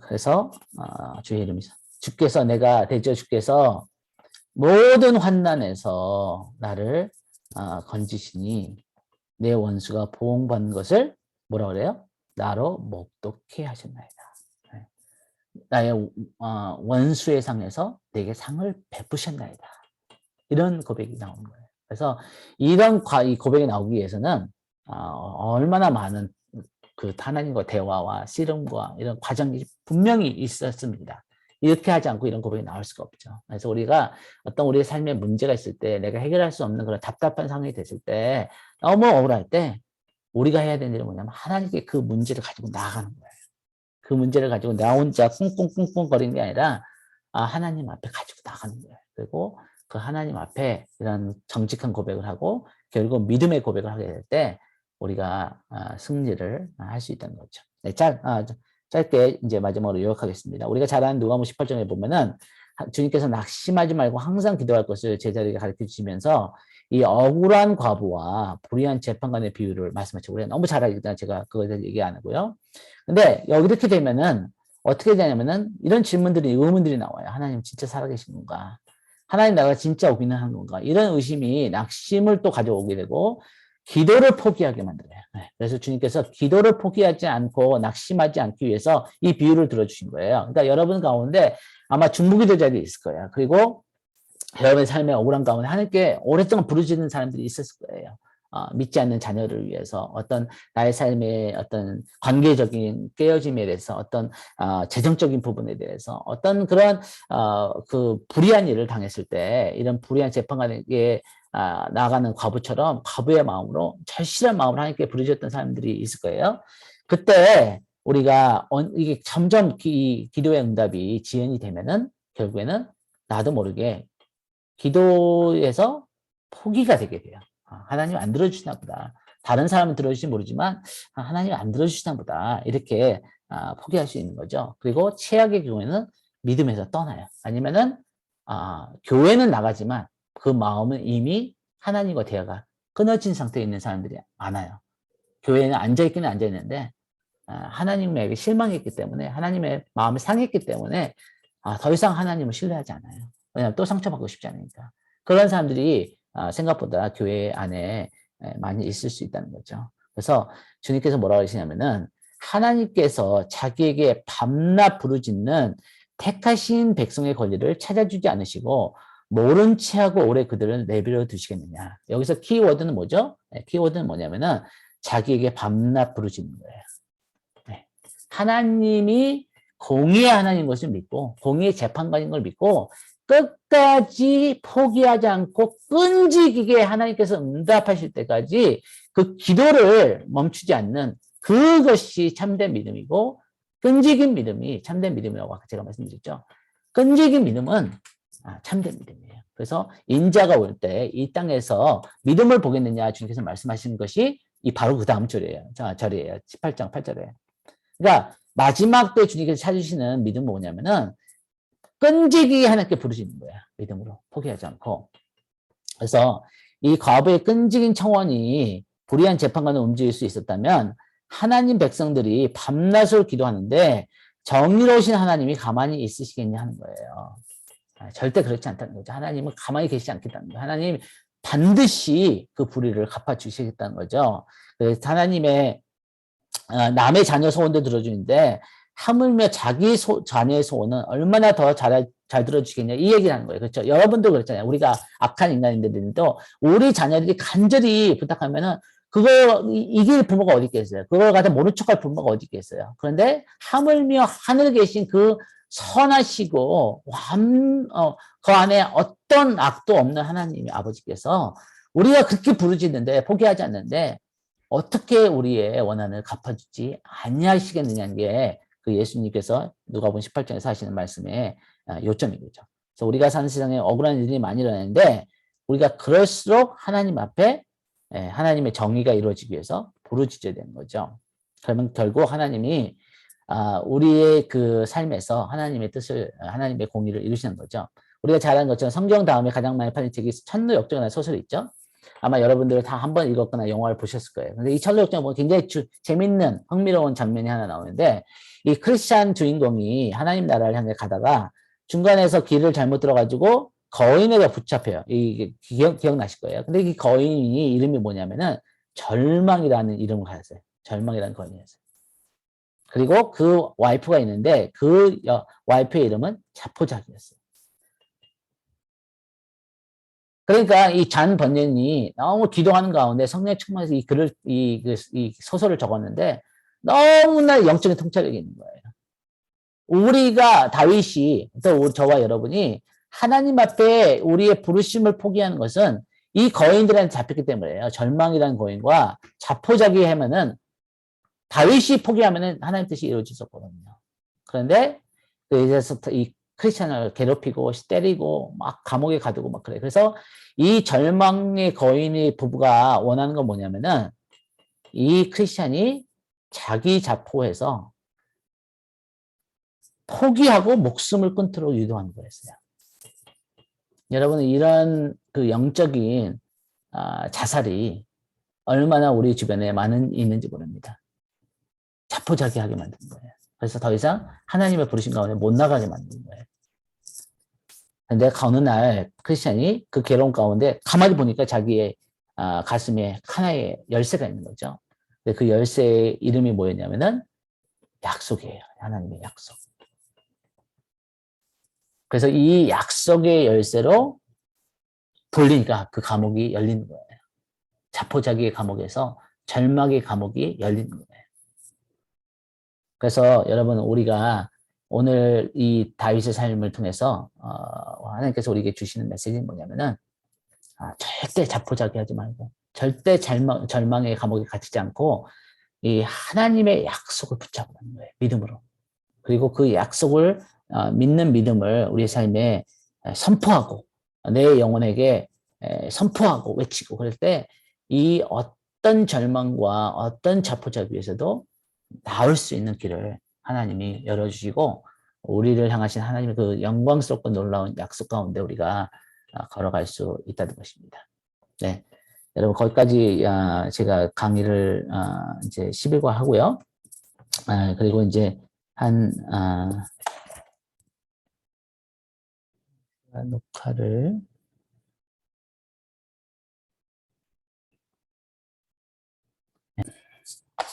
그래서 주의 이름이 주께서 내가 대저 주께서 모든 환난에서 나를 건지시니 내 원수가 보응받는 것을 뭐라 그래요? 나로 목독해 하셨나이다. 나의 원수의 상에서 내게 상을 베푸셨나이다. 이런 고백이 나오는 거예요. 그래서 이 고백이 나오기 위해서는 얼마나 많은 그 하나님과 대화와 씨름과 이런 과정이 분명히 있었습니다. 이렇게 하지 않고 이런 고백이 나올 수가 없죠. 그래서 우리가 어떤 우리의 삶에 문제가 있을 때, 내가 해결할 수 없는 그런 답답한 상황이 됐을 때, 너무 억울할 때 우리가 해야 되는 일은 뭐냐면 하나님께 그 문제를 가지고 나아가는 거예요. 그 문제를 가지고 나 혼자 꿍꿍꿍꿍 거리는 게 아니라 하나님 앞에 가지고 나가는 거예요. 그리고 그 하나님 앞에 이런 정직한 고백을 하고 결국 믿음의 고백을 하게 될 때 우리가 승리를 할 수 있다는 거죠. 네, 짧게 이제 마지막으로 요약하겠습니다. 우리가 잘 아는 누가복음 18장에 보면은 주님께서 낙심하지 말고 항상 기도할 것을 제자들에게 가르쳐 주시면서 이 억울한 과부와 불의한 재판관의 비유를 말씀하시고, 우리가 너무 잘 알기 때문에 제가 그거에 대해서 얘기 안 하고요. 근데 여기 이렇게 되면은 어떻게 되냐면은 이런 질문들이, 의문들이 나와요. 하나님 진짜 살아계신 건가? 하나님 나가 진짜 오기는 한 건가? 이런 의심이 낙심을 또 가져오게 되고 기도를 포기하게 만들어요. 그래서 주님께서 기도를 포기하지 않고 낙심하지 않기 위해서 이 비유를 들어주신 거예요. 그러니까 여러분 가운데 아마 중부기도자들이 있을 거예요. 그리고 여러분의 삶의 억울한 가운데 하나님께 오랫동안 부르짖는 사람들이 있었을 거예요. 믿지 않는 자녀를 위해서, 어떤 나의 삶의 어떤 관계적인 깨어짐에 대해서, 어떤 재정적인 부분에 대해서, 어떤 그런 그 불의한 일을 당했을 때 이런 불의한 재판관에게 나아가는 과부처럼 과부의 마음으로, 절실한 마음으로 하나님께 부르짖었던 사람들이 있을 거예요. 그때 우리가 이게 점점 기도의 응답이 지연이 되면은 결국에는 나도 모르게 기도에서 포기가 되게 돼요. 하나님 안 들어주시나 보다. 다른 사람은 들어주실지 모르지만 하나님 안 들어주시나 보다. 이렇게 포기할 수 있는 거죠. 그리고 최악의 경우에는 믿음에서 떠나요. 아니면은 교회는 나가지만 그 마음은 이미 하나님과 대화가 끊어진 상태에 있는 사람들이 많아요. 교회에는 앉아있기는 앉아있는데 하나님에게 실망했기 때문에, 하나님의 마음을 상했기 때문에 더 이상 하나님을 신뢰하지 않아요. 왜냐하면 또 상처받고 싶지 않으니까. 그런 사람들이 생각보다 교회 안에 많이 있을 수 있다는 거죠. 그래서 주님께서 뭐라고 하시냐면은 하나님께서 자기에게 밤낮 부르짖는 택하신 백성의 권리를 찾아주지 않으시고 모른 채 하고 오래 그들을 내버려 두시겠느냐. 여기서 키워드는 뭐죠? 키워드는 뭐냐면은 자기에게 밤낮 부르짖는 거예요. 하나님이 공의의 하나님 것을 믿고 공의의 재판관인 걸 믿고 끝까지 포기하지 않고 끈질기게 하나님께서 응답하실 때까지 그 기도를 멈추지 않는 그것이 참된 믿음이고, 끈질긴 믿음이 참된 믿음이라고 아까 제가 말씀드렸죠. 끈질긴 믿음은 참된 믿음이에요. 그래서 인자가 올 때 이 땅에서 믿음을 보겠느냐 주님께서 말씀하시는 것이 바로 그 다음 절이에요. 18장 8절에. 그러니까 마지막 때 주님께서 찾으시는 믿음은 뭐냐면은 끈질기게 하나님께 부르시는 거야. 믿음으로 포기하지 않고. 그래서 이 과부의 끈질긴 청원이 불의한 재판관을 움직일 수 있었다면 하나님 백성들이 밤낮을 기도하는데 정의로우신 하나님이 가만히 있으시겠냐 하는 거예요. 절대 그렇지 않다는 거죠. 하나님은 가만히 계시지 않겠다는 거예요. 하나님 반드시 그 불의를 갚아주시겠다는 거죠. 그래서 하나님의 남의 자녀 소원도 들어주는데 하물며 자기 자녀의 소원은 얼마나 더 잘 들어주시겠냐 이 얘기를 하는 거예요. 그렇죠? 여러분도 그렇잖아요. 우리가 악한 인간인들도 우리 자녀들이 간절히 부탁하면은 그거 이길 부모가 어디 있겠어요? 그걸 갖다 모른 척할 부모가 어디 있겠어요? 그런데 하물며 하늘에 계신 그 선하시고 그 안에 어떤 악도 없는 하나님의 아버지께서 우리가 그렇게 부르짖는데 포기하지 않는데 어떻게 우리의 원한을 갚아주지 아니하시겠느냐는 게 그 예수님께서 누가복음 18장에서 하시는 말씀의 요점이죠. 그래서 우리가 사는 세상에 억울한 일이 많이 일어나는데 우리가 그럴수록 하나님 앞에 하나님의 정의가 이루어지기 위해서 부르짖어야 되는 거죠. 그러면 결국 하나님이 우리의 그 삶에서 하나님의 뜻을, 하나님의 공의를 이루시는 거죠. 우리가 잘 아는 것처럼 성경 다음에 가장 많이 팔린 책이 천도역정이라는 소설이 있죠. 아마 여러분들 다 한 번 읽었거나 영화를 보셨을 거예요. 근데 이 천도역정 보면 굉장히 재밌는 흥미로운 장면이 하나 나오는데 이 크리스찬 주인공이 하나님 나라를 향해 가다가 중간에서 길을 잘못 들어가지고 거인에게 붙잡혀요. 이게 기억나실 거예요. 근데 이 거인이 이름이 뭐냐면은 절망이라는 이름을 가졌어요. 절망이라는 거인이었어요. 그리고 그 와이프가 있는데 그 와이프의 이름은 자포자기였어요. 그러니까 이 잔 번연이 너무 기도하는 가운데 성령의 충만해서 이 글을 이 소설을 적었는데 너무나 영적인 통찰력이 있는 거예요. 우리가 다윗이 또 저와 여러분이 하나님 앞에 우리의 부르심을 포기하는 것은 이 거인들한테 잡혔기 때문이에요. 절망이라는 거인과 자포자기 하면은 다윗이 포기하면은 하나님 뜻이 이루어질 수 없거든요. 그런데 그래서 이 크리스찬을 괴롭히고 때리고 막 감옥에 가두고 막 그래. 그래서 이 절망의 거인의 부부가 원하는 건 뭐냐면은 이 크리스찬이 자기 자포해서 포기하고 목숨을 끊도록 유도하는 거였어요. 여러분 이런 그 영적인 자살이 얼마나 우리 주변에 많은 있는지 모릅니다. 자포자기하게 만드는 거예요. 그래서 더 이상 하나님의 부르심 가운데 못 나가게 만드는 거예요. 근데 어느 날 크리스찬이 그 괴로움 가운데 가만히 보니까 자기의 가슴에 하나의 열쇠가 있는 거죠. 근데 그 열쇠의 이름이 뭐였냐면은 약속이에요. 하나님의 약속. 그래서 이 약속의 열쇠로 돌리니까 그 감옥이 열리는 거예요. 자포자기의 감옥에서 절망의 감옥이 열리는 거예요. 그래서 여러분 우리가 오늘 이 다윗의 삶을 통해서 하나님께서 우리에게 주시는 메시지는 뭐냐면은 절대 자포자기하지 말고 절대 절망의 감옥에 갇히지 않고 이 하나님의 약속을 붙잡는 거예요. 믿음으로. 그리고 그 약속을 믿는 믿음을 우리의 삶에 선포하고 내 영혼에게 선포하고 외치고 그럴 때 이 어떤 절망과 어떤 자포자기에서도 나올 수 있는 길을 하나님이 열어주시고 우리를 향하신 하나님의 그 영광스럽고 놀라운 약속 가운데 우리가 걸어갈 수 있다는 것입니다. 네, 여러분 거기까지 제가 강의를 이제 11과 하고요. 그리고 이제 한 녹화를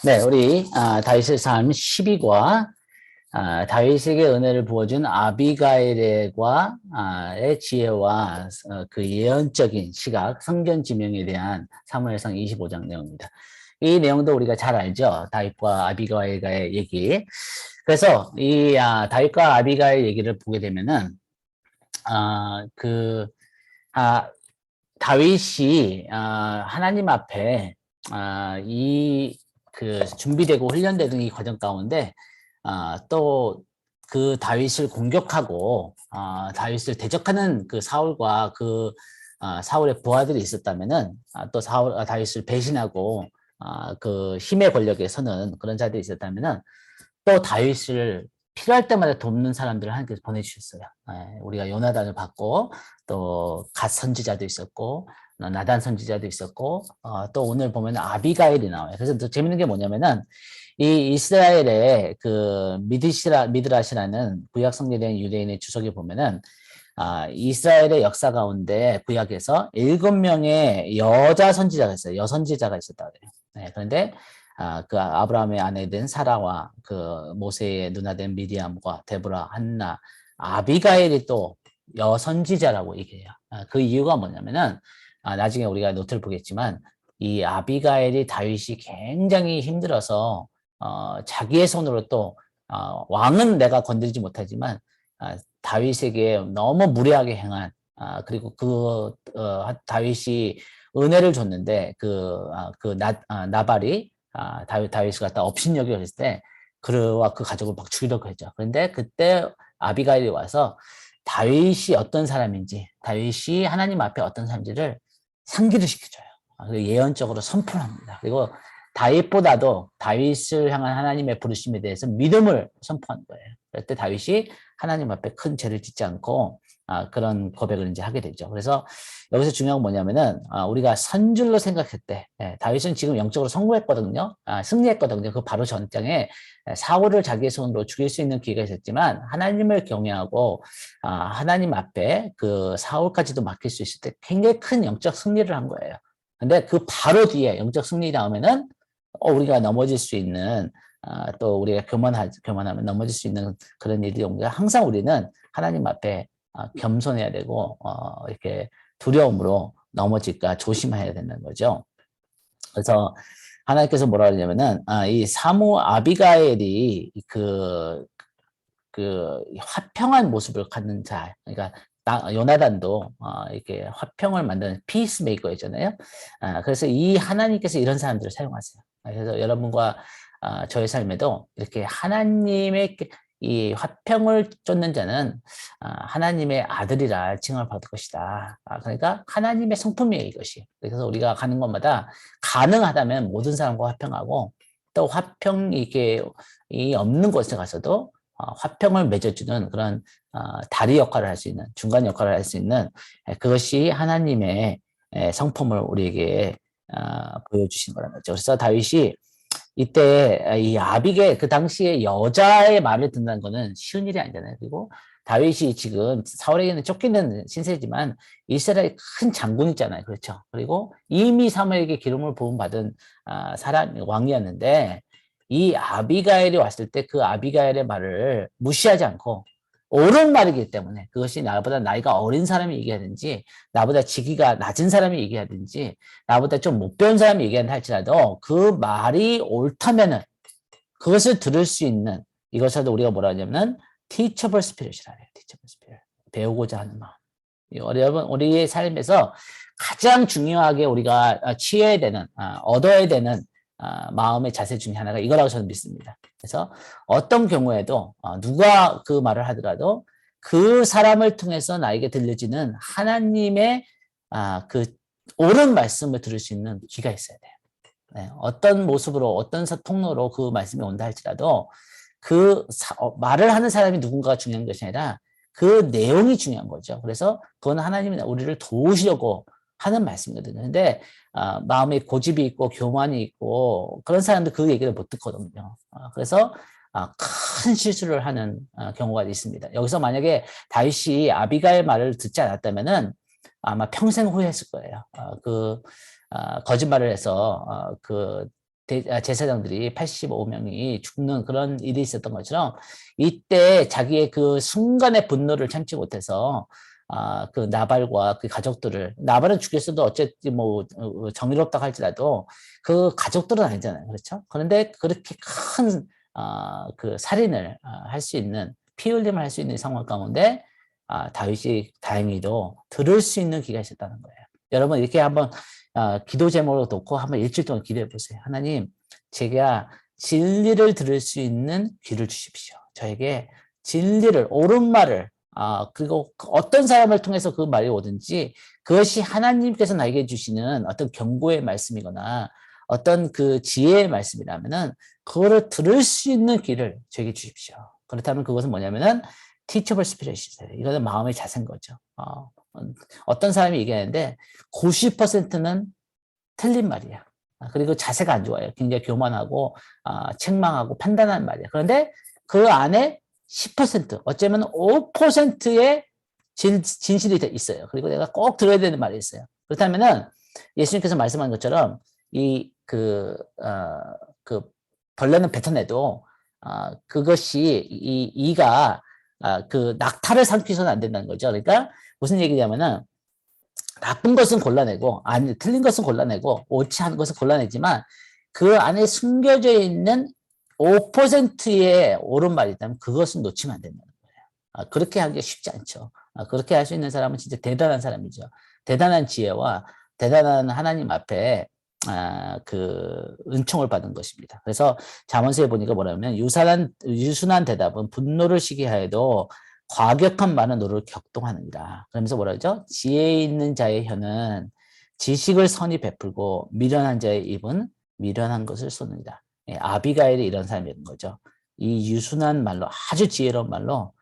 네, 우리 다윗의 삶 12과 다윗에게 은혜를 부어준 아비가일의 지혜와 그 예언적인 시각, 성견 지명에 대한 사무엘상 25장 내용입니다. 이 내용도 우리가 잘 알죠. 다윗과 아비가일의 얘기. 그래서 이 다윗과 아비가일 얘기를 보게 되면은 다윗이 하나님 앞에 이 그 준비되고 훈련되는 이 과정 가운데 또 그 다윗을 공격하고 다윗을 대적하는 그 사울과 그 사울의 부하들이 있었다면은 또 다윗을 배신하고 그 힘의 권력에 서는 그런 자들이 있었다면은 또 다윗을 필요할 때마다 돕는 사람들을 하나님께서 보내주셨어요. 우리가 요나단을 받고 또 갓 선지자도 있었고 나단 선지자도 있었고 또 오늘 보면 아비가일이 나와요. 그래서 또 재밌는 게 뭐냐면은 이 이스라엘의 그 미드라시라는 구약 성경에 유대인의 주석에 보면은 이스라엘의 역사 가운데 구약에서 7명의 여자 선지자가 있어요. 여선지자가 있었다 그래요. 네, 그런데 그 아브라함의 아내된 사라와 그 모세의 누나된 미디암과 데보라, 한나, 아비가일이 또 여선지자라고 얘기해요. 그 이유가 뭐냐면은 나중에 우리가 노트를 보겠지만 이 아비가일이 다윗이 굉장히 힘들어서 자기의 손으로 또 왕은 내가 건드리지 못하지만 다윗에게 너무 무례하게 행한 그리고 다윗이 은혜를 줬는데 나발이 다윗을 갖다 업신여겨 했을 때 그와 그 가족을 막 죽이려고 했죠. 그런데 그때 아비가일이 와서 다윗이 어떤 사람인지, 다윗이 하나님 앞에 어떤 사람인지를 상기를 시켜줘요. 그리고 예언적으로 선포합니다. 그리고 다윗보다도 다윗을 향한 하나님의 부르심에 대해서 믿음을 선포한 거예요. 그때 다윗이 하나님 앞에 큰 죄를 짓지 않고 그런 고백을 이제 하게 되죠. 그래서 여기서 중요한 건 뭐냐면은 우리가 선줄로 생각했대. 다윗은 지금 영적으로 성공했거든요. 승리했거든요. 그 바로 전장에 사울을 자기의 손으로 죽일 수 있는 기회가 있었지만 하나님을 경외하고 하나님 앞에 그 사울까지도 맡길 수 있을 때 굉장히 큰 영적 승리를 한 거예요. 근데 그 바로 뒤에 영적 승리 다음에는 우리가 넘어질 수 있는 또 우리가 교만하면 넘어질 수 있는 그런 일이 옵니다. 항상 우리는 하나님 앞에 겸손해야 되고 이렇게 두려움으로 넘어질까 조심해야 되는 거죠. 그래서 하나님께서 뭐라 그러냐면은 이 사무 아비가엘이 그 화평한 모습을 갖는 자, 그러니까 요나단도 이렇게 화평을 만드는 피스메이커였잖아요. 그래서 이 하나님께서 이런 사람들을 사용하세요. 그래서 여러분과 저의 삶에도 이렇게 하나님의 이 화평을 쫓는 자는 하나님의 아들이라 칭을 받을 것이다. 그러니까 하나님의 성품이에요, 이것이. 그래서 우리가 가는 곳마다 가능하다면 모든 사람과 화평하고 또 화평이 이게 없는 곳에 가서도 화평을 맺어주는 그런 다리 역할을 할 수 있는, 중간 역할을 할 수 있는 그것이 하나님의 성품을 우리에게 보여주신 거라는 거죠. 그래서 다윗이 이때 이 아비게 그 당시에 여자의 말을 듣는다는 거는 쉬운 일이 아니잖아요. 그리고 다윗이 지금 사울에게는 쫓기는 신세지만 이스라엘 큰 장군이잖아요. 그렇죠. 그리고 이미 사무엘에게 기름을 부음받은 사람 왕이었는데 이 아비가일이 왔을 때 그 아비가일의 말을 무시하지 않고 옳은 말이기 때문에 그것이 나보다 나이가 어린 사람이 얘기하든지 나보다 직위가 낮은 사람이 얘기하든지 나보다 좀 못 배운 사람이 얘기한다 할지라도 그 말이 옳다면은 그것을 들을 수 있는 이것을 우리가 뭐라 하냐면 teachable spirit이라 해요. teachable spirit. 배우고자 하는 마음. 여러분 우리의 삶에서 가장 중요하게 우리가 취해야 되는 얻어야 되는 마음의 자세 중에 하나가 이거라고 저는 믿습니다. 그래서 어떤 경우에도 누가 그 말을 하더라도 그 사람을 통해서 나에게 들려지는 하나님의 그 옳은 말씀을 들을 수 있는 귀가 있어야 돼요. 네, 어떤 모습으로 어떤 통로로 그 말씀이 온다 할지라도 말을 하는 사람이 누군가가 중요한 것이 아니라 그 내용이 중요한 거죠. 그래서 그건 하나님이 우리를 도우시려고 하는 말씀이거든요. 근데 마음에 고집이 있고 교만이 있고 그런 사람들 그 얘기를 못 듣거든요. 그래서 큰 실수를 하는 경우가 있습니다. 여기서 만약에 다윗이 아비가의 말을 듣지 않았다면은 아마 평생 후회했을 거예요. 거짓말을 해서 제사장들이 85명이 죽는 그런 일이 있었던 것처럼 이때 자기의 그 순간의 분노를 참지 못해서 그 나발과 그 가족들을 나발은 죽였어도 어쨌든 뭐 정의롭다고 할지라도 그 가족들은 아니잖아요. 그렇죠? 그런데 그렇게 큰 그 살인을 할 수 있는 피 흘림을 할 수 있는 상황 가운데 다윗이 다행히도 들을 수 있는 귀가 있었다는 거예요. 여러분 이렇게 한번 기도 제목으로 놓고 한번 일주일 동안 기도해 보세요. 하나님, 제가 진리를 들을 수 있는 귀를 주십시오. 저에게 진리를, 옳은 말을, 그리고 어떤 사람을 통해서 그 말이 오든지 그것이 하나님께서 나에게 주시는 어떤 경고의 말씀이거나 어떤 그 지혜의 말씀이라면은 그거를 들을 수 있는 귀를 저에게 주십시오. 그렇다면 그것은 뭐냐면은 teachable spirit이에요. 이거는 마음의 자세인 거죠. 어떤 사람이 얘기하는데 90%는 틀린 말이야. 그리고 자세가 안 좋아요. 굉장히 교만하고 책망하고 판단하는 말이야. 그런데 그 안에 10% 어쩌면 5%의 진실이 있어요. 그리고 내가 꼭 들어야 되는 말이 있어요. 그렇다면은 예수님께서 말씀한 것처럼 그 벌레는 뱉어내도 그것이 이가 그 낙타를 삼키서는 안 된다는 거죠. 그러니까 무슨 얘기냐면은 나쁜 것은 골라내고 틀린 것은 골라내고 옳지 않은 것은 골라내지만 그 안에 숨겨져 있는 5%의 옳은 말이 있다면 그것은 놓치면 안 된다는 거예요. 그렇게 하기 쉽지 않죠. 그렇게 할 수 있는 사람은 진짜 대단한 사람이죠. 대단한 지혜와 대단한 하나님 앞에 그 은총을 받은 것입니다. 그래서 잠언서에 보니까 뭐라면 유순한 대답은 분노를 시기하여도 과격한 말은 너를 격동하느니라. 그러면서 뭐라 그러죠? 지혜 있는 자의 혀는 지식을 선히 베풀고 미련한 자의 입은 미련한 것을 쏟는다. 예, 아비가일이 이런 사람이었는 거죠. 이 유순한 말로 아주 지혜로운 말로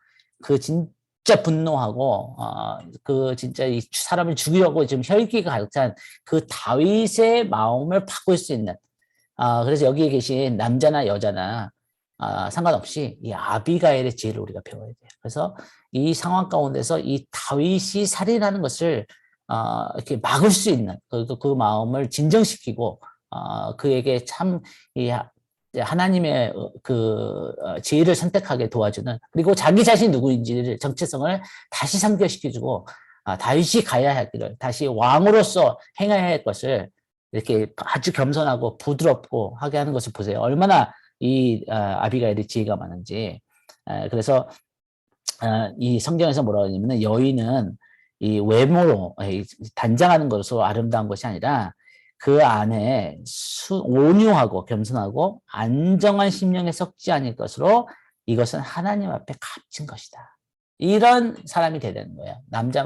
그 진짜 분노하고 그 진짜 이 사람을 죽이려고 지금 혈기가 가득 찬 그 다윗의 마음을 바꿀 수 있는 그래서 여기에 계신 남자나 여자나 상관없이 이 아비가일의 지혜를 우리가 배워야 돼요. 그래서 이 상황 가운데서 이 다윗이 살인하는 것을 이렇게 막을 수 있는 그 마음을 진정시키고 그에게 참 이 하나님의 지혜를 선택하게 도와주는 그리고 자기 자신이 누구인지를 정체성을 다시 상기시켜주고 다윗이 가야 할 길을 다시 왕으로서 행해야 할 것을 이렇게 아주 겸손하고 부드럽고 하게 하는 것을 보세요. 얼마나 이 아비가일의 지혜가 많은지. 그래서 이 성경에서 뭐라고 하냐면 여인은 이 외모로 단장하는 것으로 아름다운 것이 아니라 그 안에 온유하고 겸손하고 안정한 심령에 섞지 않을 것으로 이것은 하나님 앞에 값진 것이다. 이런 사람이 돼야 되는 거예요.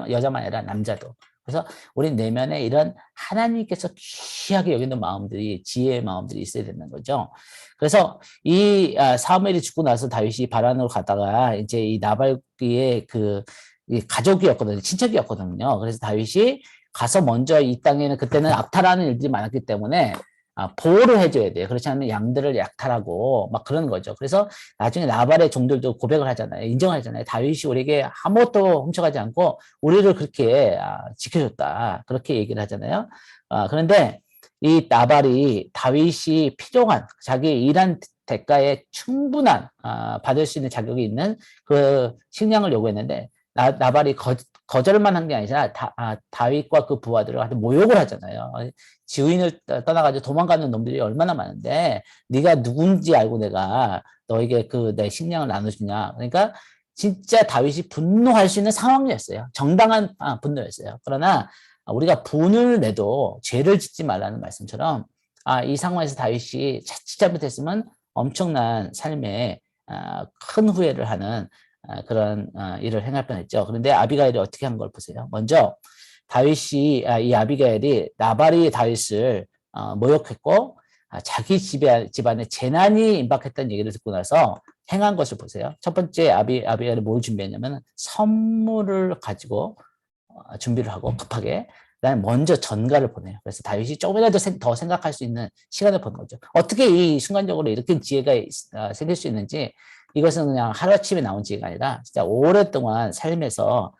여자만 아니라 남자도. 그래서 우리 내면에 이런 하나님께서 귀하게 여기는 마음들이 지혜의 마음들이 있어야 되는 거죠. 그래서 이 사무엘이 죽고 나서 다윗이 바란으로 가다가 이제 이 나발의 이 가족이었거든요. 친척이었거든요. 그래서 다윗이 가서 먼저 이 땅에는 그때는 악탈하는 일들이 많았기 때문에 보호를 해줘야 돼요. 그렇지 않으면 양들을 약탈하고 막 그런 거죠. 그래서 나중에 나발의 종들도 고백을 하잖아요. 인정을 하잖아요. 다윗이 우리에게 아무것도 훔쳐가지 않고 우리를 그렇게 지켜줬다. 그렇게 얘기를 하잖아요. 그런데 이 나발이 다윗이 필요한 자기 일한 대가에 충분한 받을 수 있는 자격이 있는 그 식량을 요구했는데 나발이 거절만 한 게 아니라 다윗과 그 부하들을 모욕을 하잖아요. 지휘인을 떠나가지고 도망가는 놈들이 얼마나 많은데 네가 누군지 알고 내가 너에게 내 식량을 나눠주냐. 그러니까 진짜 다윗이 분노할 수 있는 상황이었어요. 정당한 분노였어요. 그러나 우리가 분을 내도 죄를 짓지 말라는 말씀처럼 이 상황에서 다윗이 자칫 잘못했으면 엄청난 삶에 큰 후회를 하는 그런 일을 행할 뻔했죠. 그런데 아비가일이 어떻게 한 걸 보세요. 먼저 다윗이 이 아비가일이 나발이 다윗을 모욕했고 자기 집안에 재난이 임박했다는 얘기를 듣고 나서 행한 것을 보세요. 첫 번째 아비가일이 뭘 준비했냐면 선물을 가지고 준비를 하고 급하게 그다음에 먼저 전가를 보내요. 그래서 다윗이 조금이라도 더 생각할 수 있는 시간을 보는 거죠. 어떻게 이 순간적으로 이렇게 지혜가 생길 수 있는지 이것은 그냥 하루아침에 나온 지혜가 아니라 진짜 오랫동안 삶에서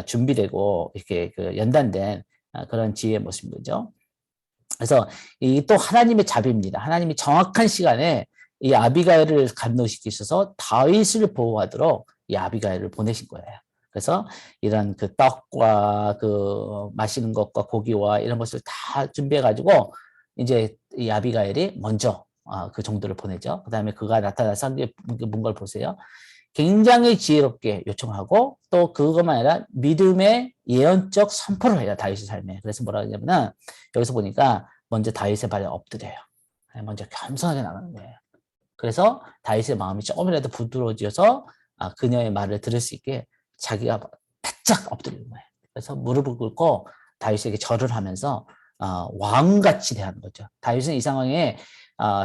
준비되고 이렇게 연단된 그런 지혜의 모습인 거죠. 그래서 이 또 하나님의 자비입니다. 하나님이 정확한 시간에 이 아비가일을 감동시키셔서 다윗을 보호하도록 이 아비가일을 보내신 거예요. 그래서 이런 그 떡과 그 마시는 것과 고기와 이런 것을 다 준비해가지고 이제 이 아비가일이 먼저 그 정도를 보내죠. 그 다음에 그가 나타나서 뭔가를 보세요. 굉장히 지혜롭게 요청하고 또 그것만 아니라 믿음의 예언적 선포를 해요. 다윗의 삶에. 그래서 뭐라 하냐면은 여기서 보니까 먼저 다윗의 발에 엎드려요. 먼저 겸손하게 나가는 거예요. 그래서 다윗의 마음이 조금이라도 부드러워져서 그녀의 말을 들을 수 있게 자기가 바짝 엎드리는 거예요. 그래서 무릎을 꿇고 다윗에게 절을 하면서 왕같이 대하는 거죠. 다윗은 이 상황에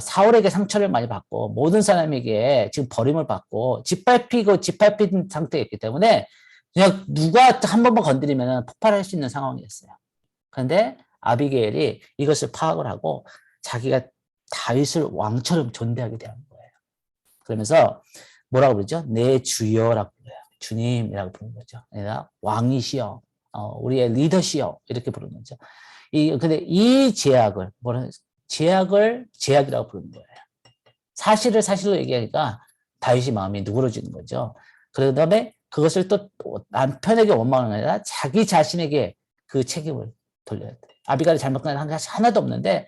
사울에게 상처를 많이 받고 모든 사람에게 지금 버림을 받고 짓밟힌 상태였기 때문에 그냥 누가 한 번만 건드리면 폭발할 수 있는 상황이었어요. 그런데 아비게일이 이것을 파악을 하고 자기가 다윗을 왕처럼 존대하게 대하는 거예요. 그러면서 뭐라고 부르죠? 내 주여라고 불러요. 주님이라고 부르는 거죠. 내가 왕이시여, 우리의 리더시여 이렇게 부르는 거죠. 근데 이 제약이라고 부르는 거예요. 사실을 사실로 얘기하니까 다윗이 마음이 누그러지는 거죠. 그 다음에 그것을 또 남편에게 원망하는 게 아니라 자기 자신에게 그 책임을 돌려야 돼. 아비가를 잘못한 한 가지 하나도 없는데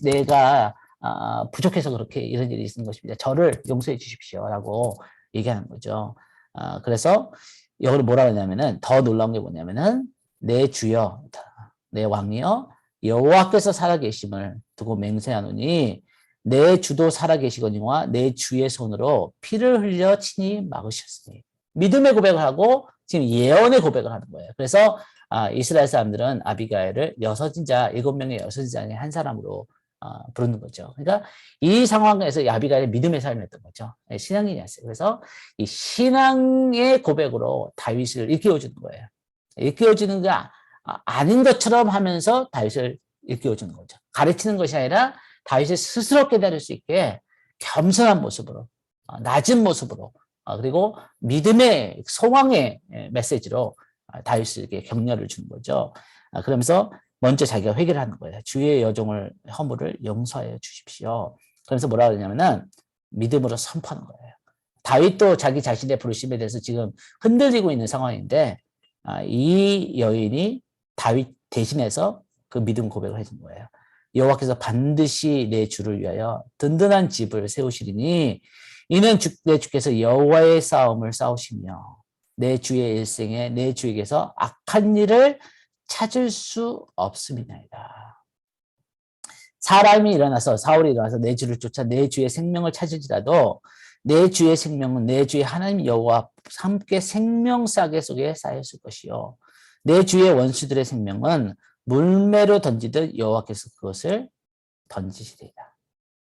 내가 부족해서 그렇게 이런 일이 있는 것입니다. 저를 용서해 주십시오라고 얘기하는 거죠. 그래서 여기를 뭐라고 하냐면은 더 놀라운 게 뭐냐면은 내 주여, 내 왕이여, 여호와께서 살아계심을 두고 맹세하노니 내 주도 살아계시거니와 내 주의 손으로 피를 흘려 친히 막으셨으니. 믿음의 고백을 하고 지금 예언의 고백을 하는 거예요. 그래서 이스라엘 사람들은 아비가일을 여섯인자, 7명의 여섯인자 중에 한 사람으로 부르는 거죠. 그러니까 이 상황에서 아비가일의 믿음의 삶이었던 거죠. 신앙인이었어요. 그래서 이 신앙의 고백으로 다윗을 일깨워주는 거예요. 일깨워주는 게 아닌 것처럼 하면서 다윗을 일깨워주는 거죠. 가르치는 것이 아니라 다윗이 스스로 깨달을 수 있게 겸손한 모습으로, 낮은 모습으로, 그리고 믿음의 소망의 메시지로 다윗에게 격려를 주는 거죠. 그러면서 먼저 자기가 회개를 하는 거예요. 주의 여종을 허물을 용서하여 주십시오. 그래서 뭐라 그러냐면은 믿음으로 선포하는 거예요. 다윗도 자기 자신의 부르심에 대해서 지금 흔들리고 있는 상황인데 이 여인이 다윗 대신해서 그 믿음 고백을 해준 거예요. 여호와께서 반드시 내 주를 위하여 든든한 집을 세우시리니 이는 내 주께서 여호와의 싸움을 싸우시며 내 주의 일생에 내 주에게서 악한 일을 찾을 수 없음이나이다. 사람이 일어나서 사울이 일어나서 내 주를 쫓아 내 주의 생명을 찾을지라도 내 주의 생명은 내 주의 하나님 여호와 함께 생명싸개 속에 쌓였을 것이요 내 주의 원수들의 생명은 물매로 던지듯 여호와께서 그것을 던지시리라.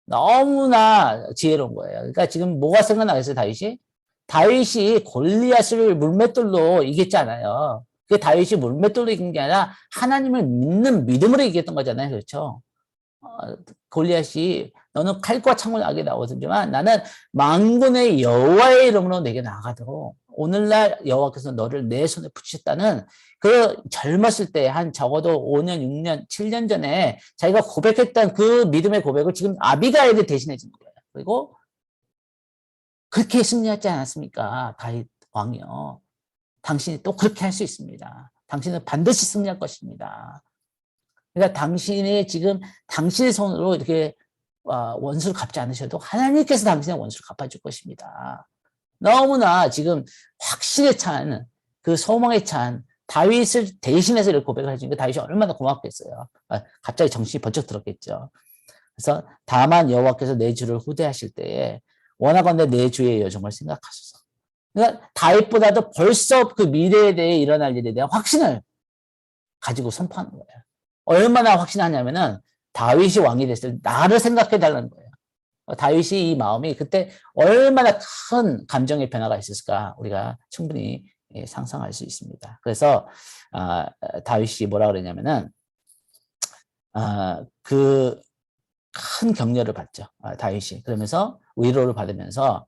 너무나 지혜로운 거예요. 그러니까 지금 뭐가 생각나겠어요, 다윗이? 다윗이 골리앗을 물맷돌로 이겼잖아요. 그 다윗이 물맷돌로 이긴 게 아니라 하나님을 믿는 믿음으로 이겼던 거잖아요. 그렇죠? 골리앗이 너는 칼과 창을 나게 나오지만 나는 만군의 여호와의 이름으로 내게 나가도록 오늘날 여호와께서 너를 내 손에 붙이셨다는 그 젊었을 때 한 적어도 5년, 6년, 7년 전에 자기가 고백했던 그 믿음의 고백을 지금 아비가일이 대신해 준 거예요. 그리고 그렇게 승리하지 않았습니까? 다윗 왕이요. 당신이 또 그렇게 할 수 있습니다. 당신은 반드시 승리할 것입니다. 그러니까 당신이 지금 당신의 손으로 이렇게 원수를 갚지 않으셔도 하나님께서 당신의 원수를 갚아줄 것입니다. 너무나 지금 확신에 찬 그 소망에 찬 다윗을 대신해서 이렇게 고백을 해주니까 다윗이 얼마나 고맙겠어요. 갑자기 정신이 번쩍 들었겠죠. 그래서 다만 여호와께서 내 주를 후대하실 때에 원하건대 내 주의 여종을 생각하소서. 그러니까 다윗보다도 벌써 그 미래에 대해 일어날 일에 대한 확신을 가지고 선포하는 거예요. 얼마나 확신하냐면은 다윗이 왕이 됐을 때 나를 생각해 달라는 거예요. 다윗이 이 마음이 그때 얼마나 큰 감정의 변화가 있었을까 우리가 충분히 상상할 수 있습니다. 그래서 다윗이 뭐라 그러냐면은 그 큰 격려를 받죠. 다윗이 그러면서 위로를 받으면서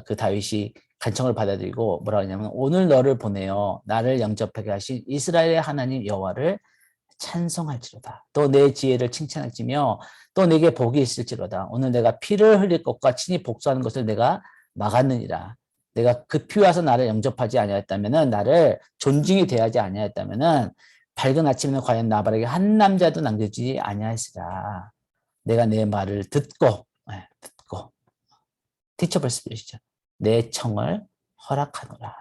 그 다윗이 간청을 받아들이고 뭐라 그러냐면 오늘 너를 보내어 나를 영접하게 하신 이스라엘의 하나님 여호와를 찬송할지로다. 또 내 지혜를 칭찬할지며 또 내게 복이 있을지로다. 오늘 내가 피를 흘릴 것과 친히 복수하는 것을 내가 막았느니라. 내가 급히 와서 나를 영접하지 아니하였다면은 나를 존중이 대하지 아니하였다면은 밝은 아침에는 과연 나발에게 한 남자도 남겨주지 아니하였으라. 내가 내 말을 듣고 teachable spirit이죠. 내 청을 허락하노라.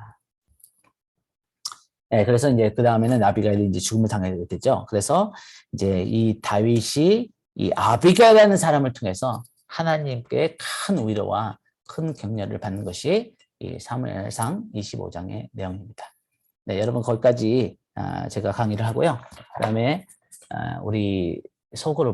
네, 그래서 이제 그 다음에는 아비가일이 이제 죽음을 당하게 되죠. 그래서 이제 이 다윗이 이 아비가일이라는 사람을 통해서 하나님께 큰 위로와 큰 격려를 받는 것이 이 사무엘상 25장의 내용입니다. 네, 여러분 거기까지 제가 강의를 하고요. 그 다음에 우리 속으로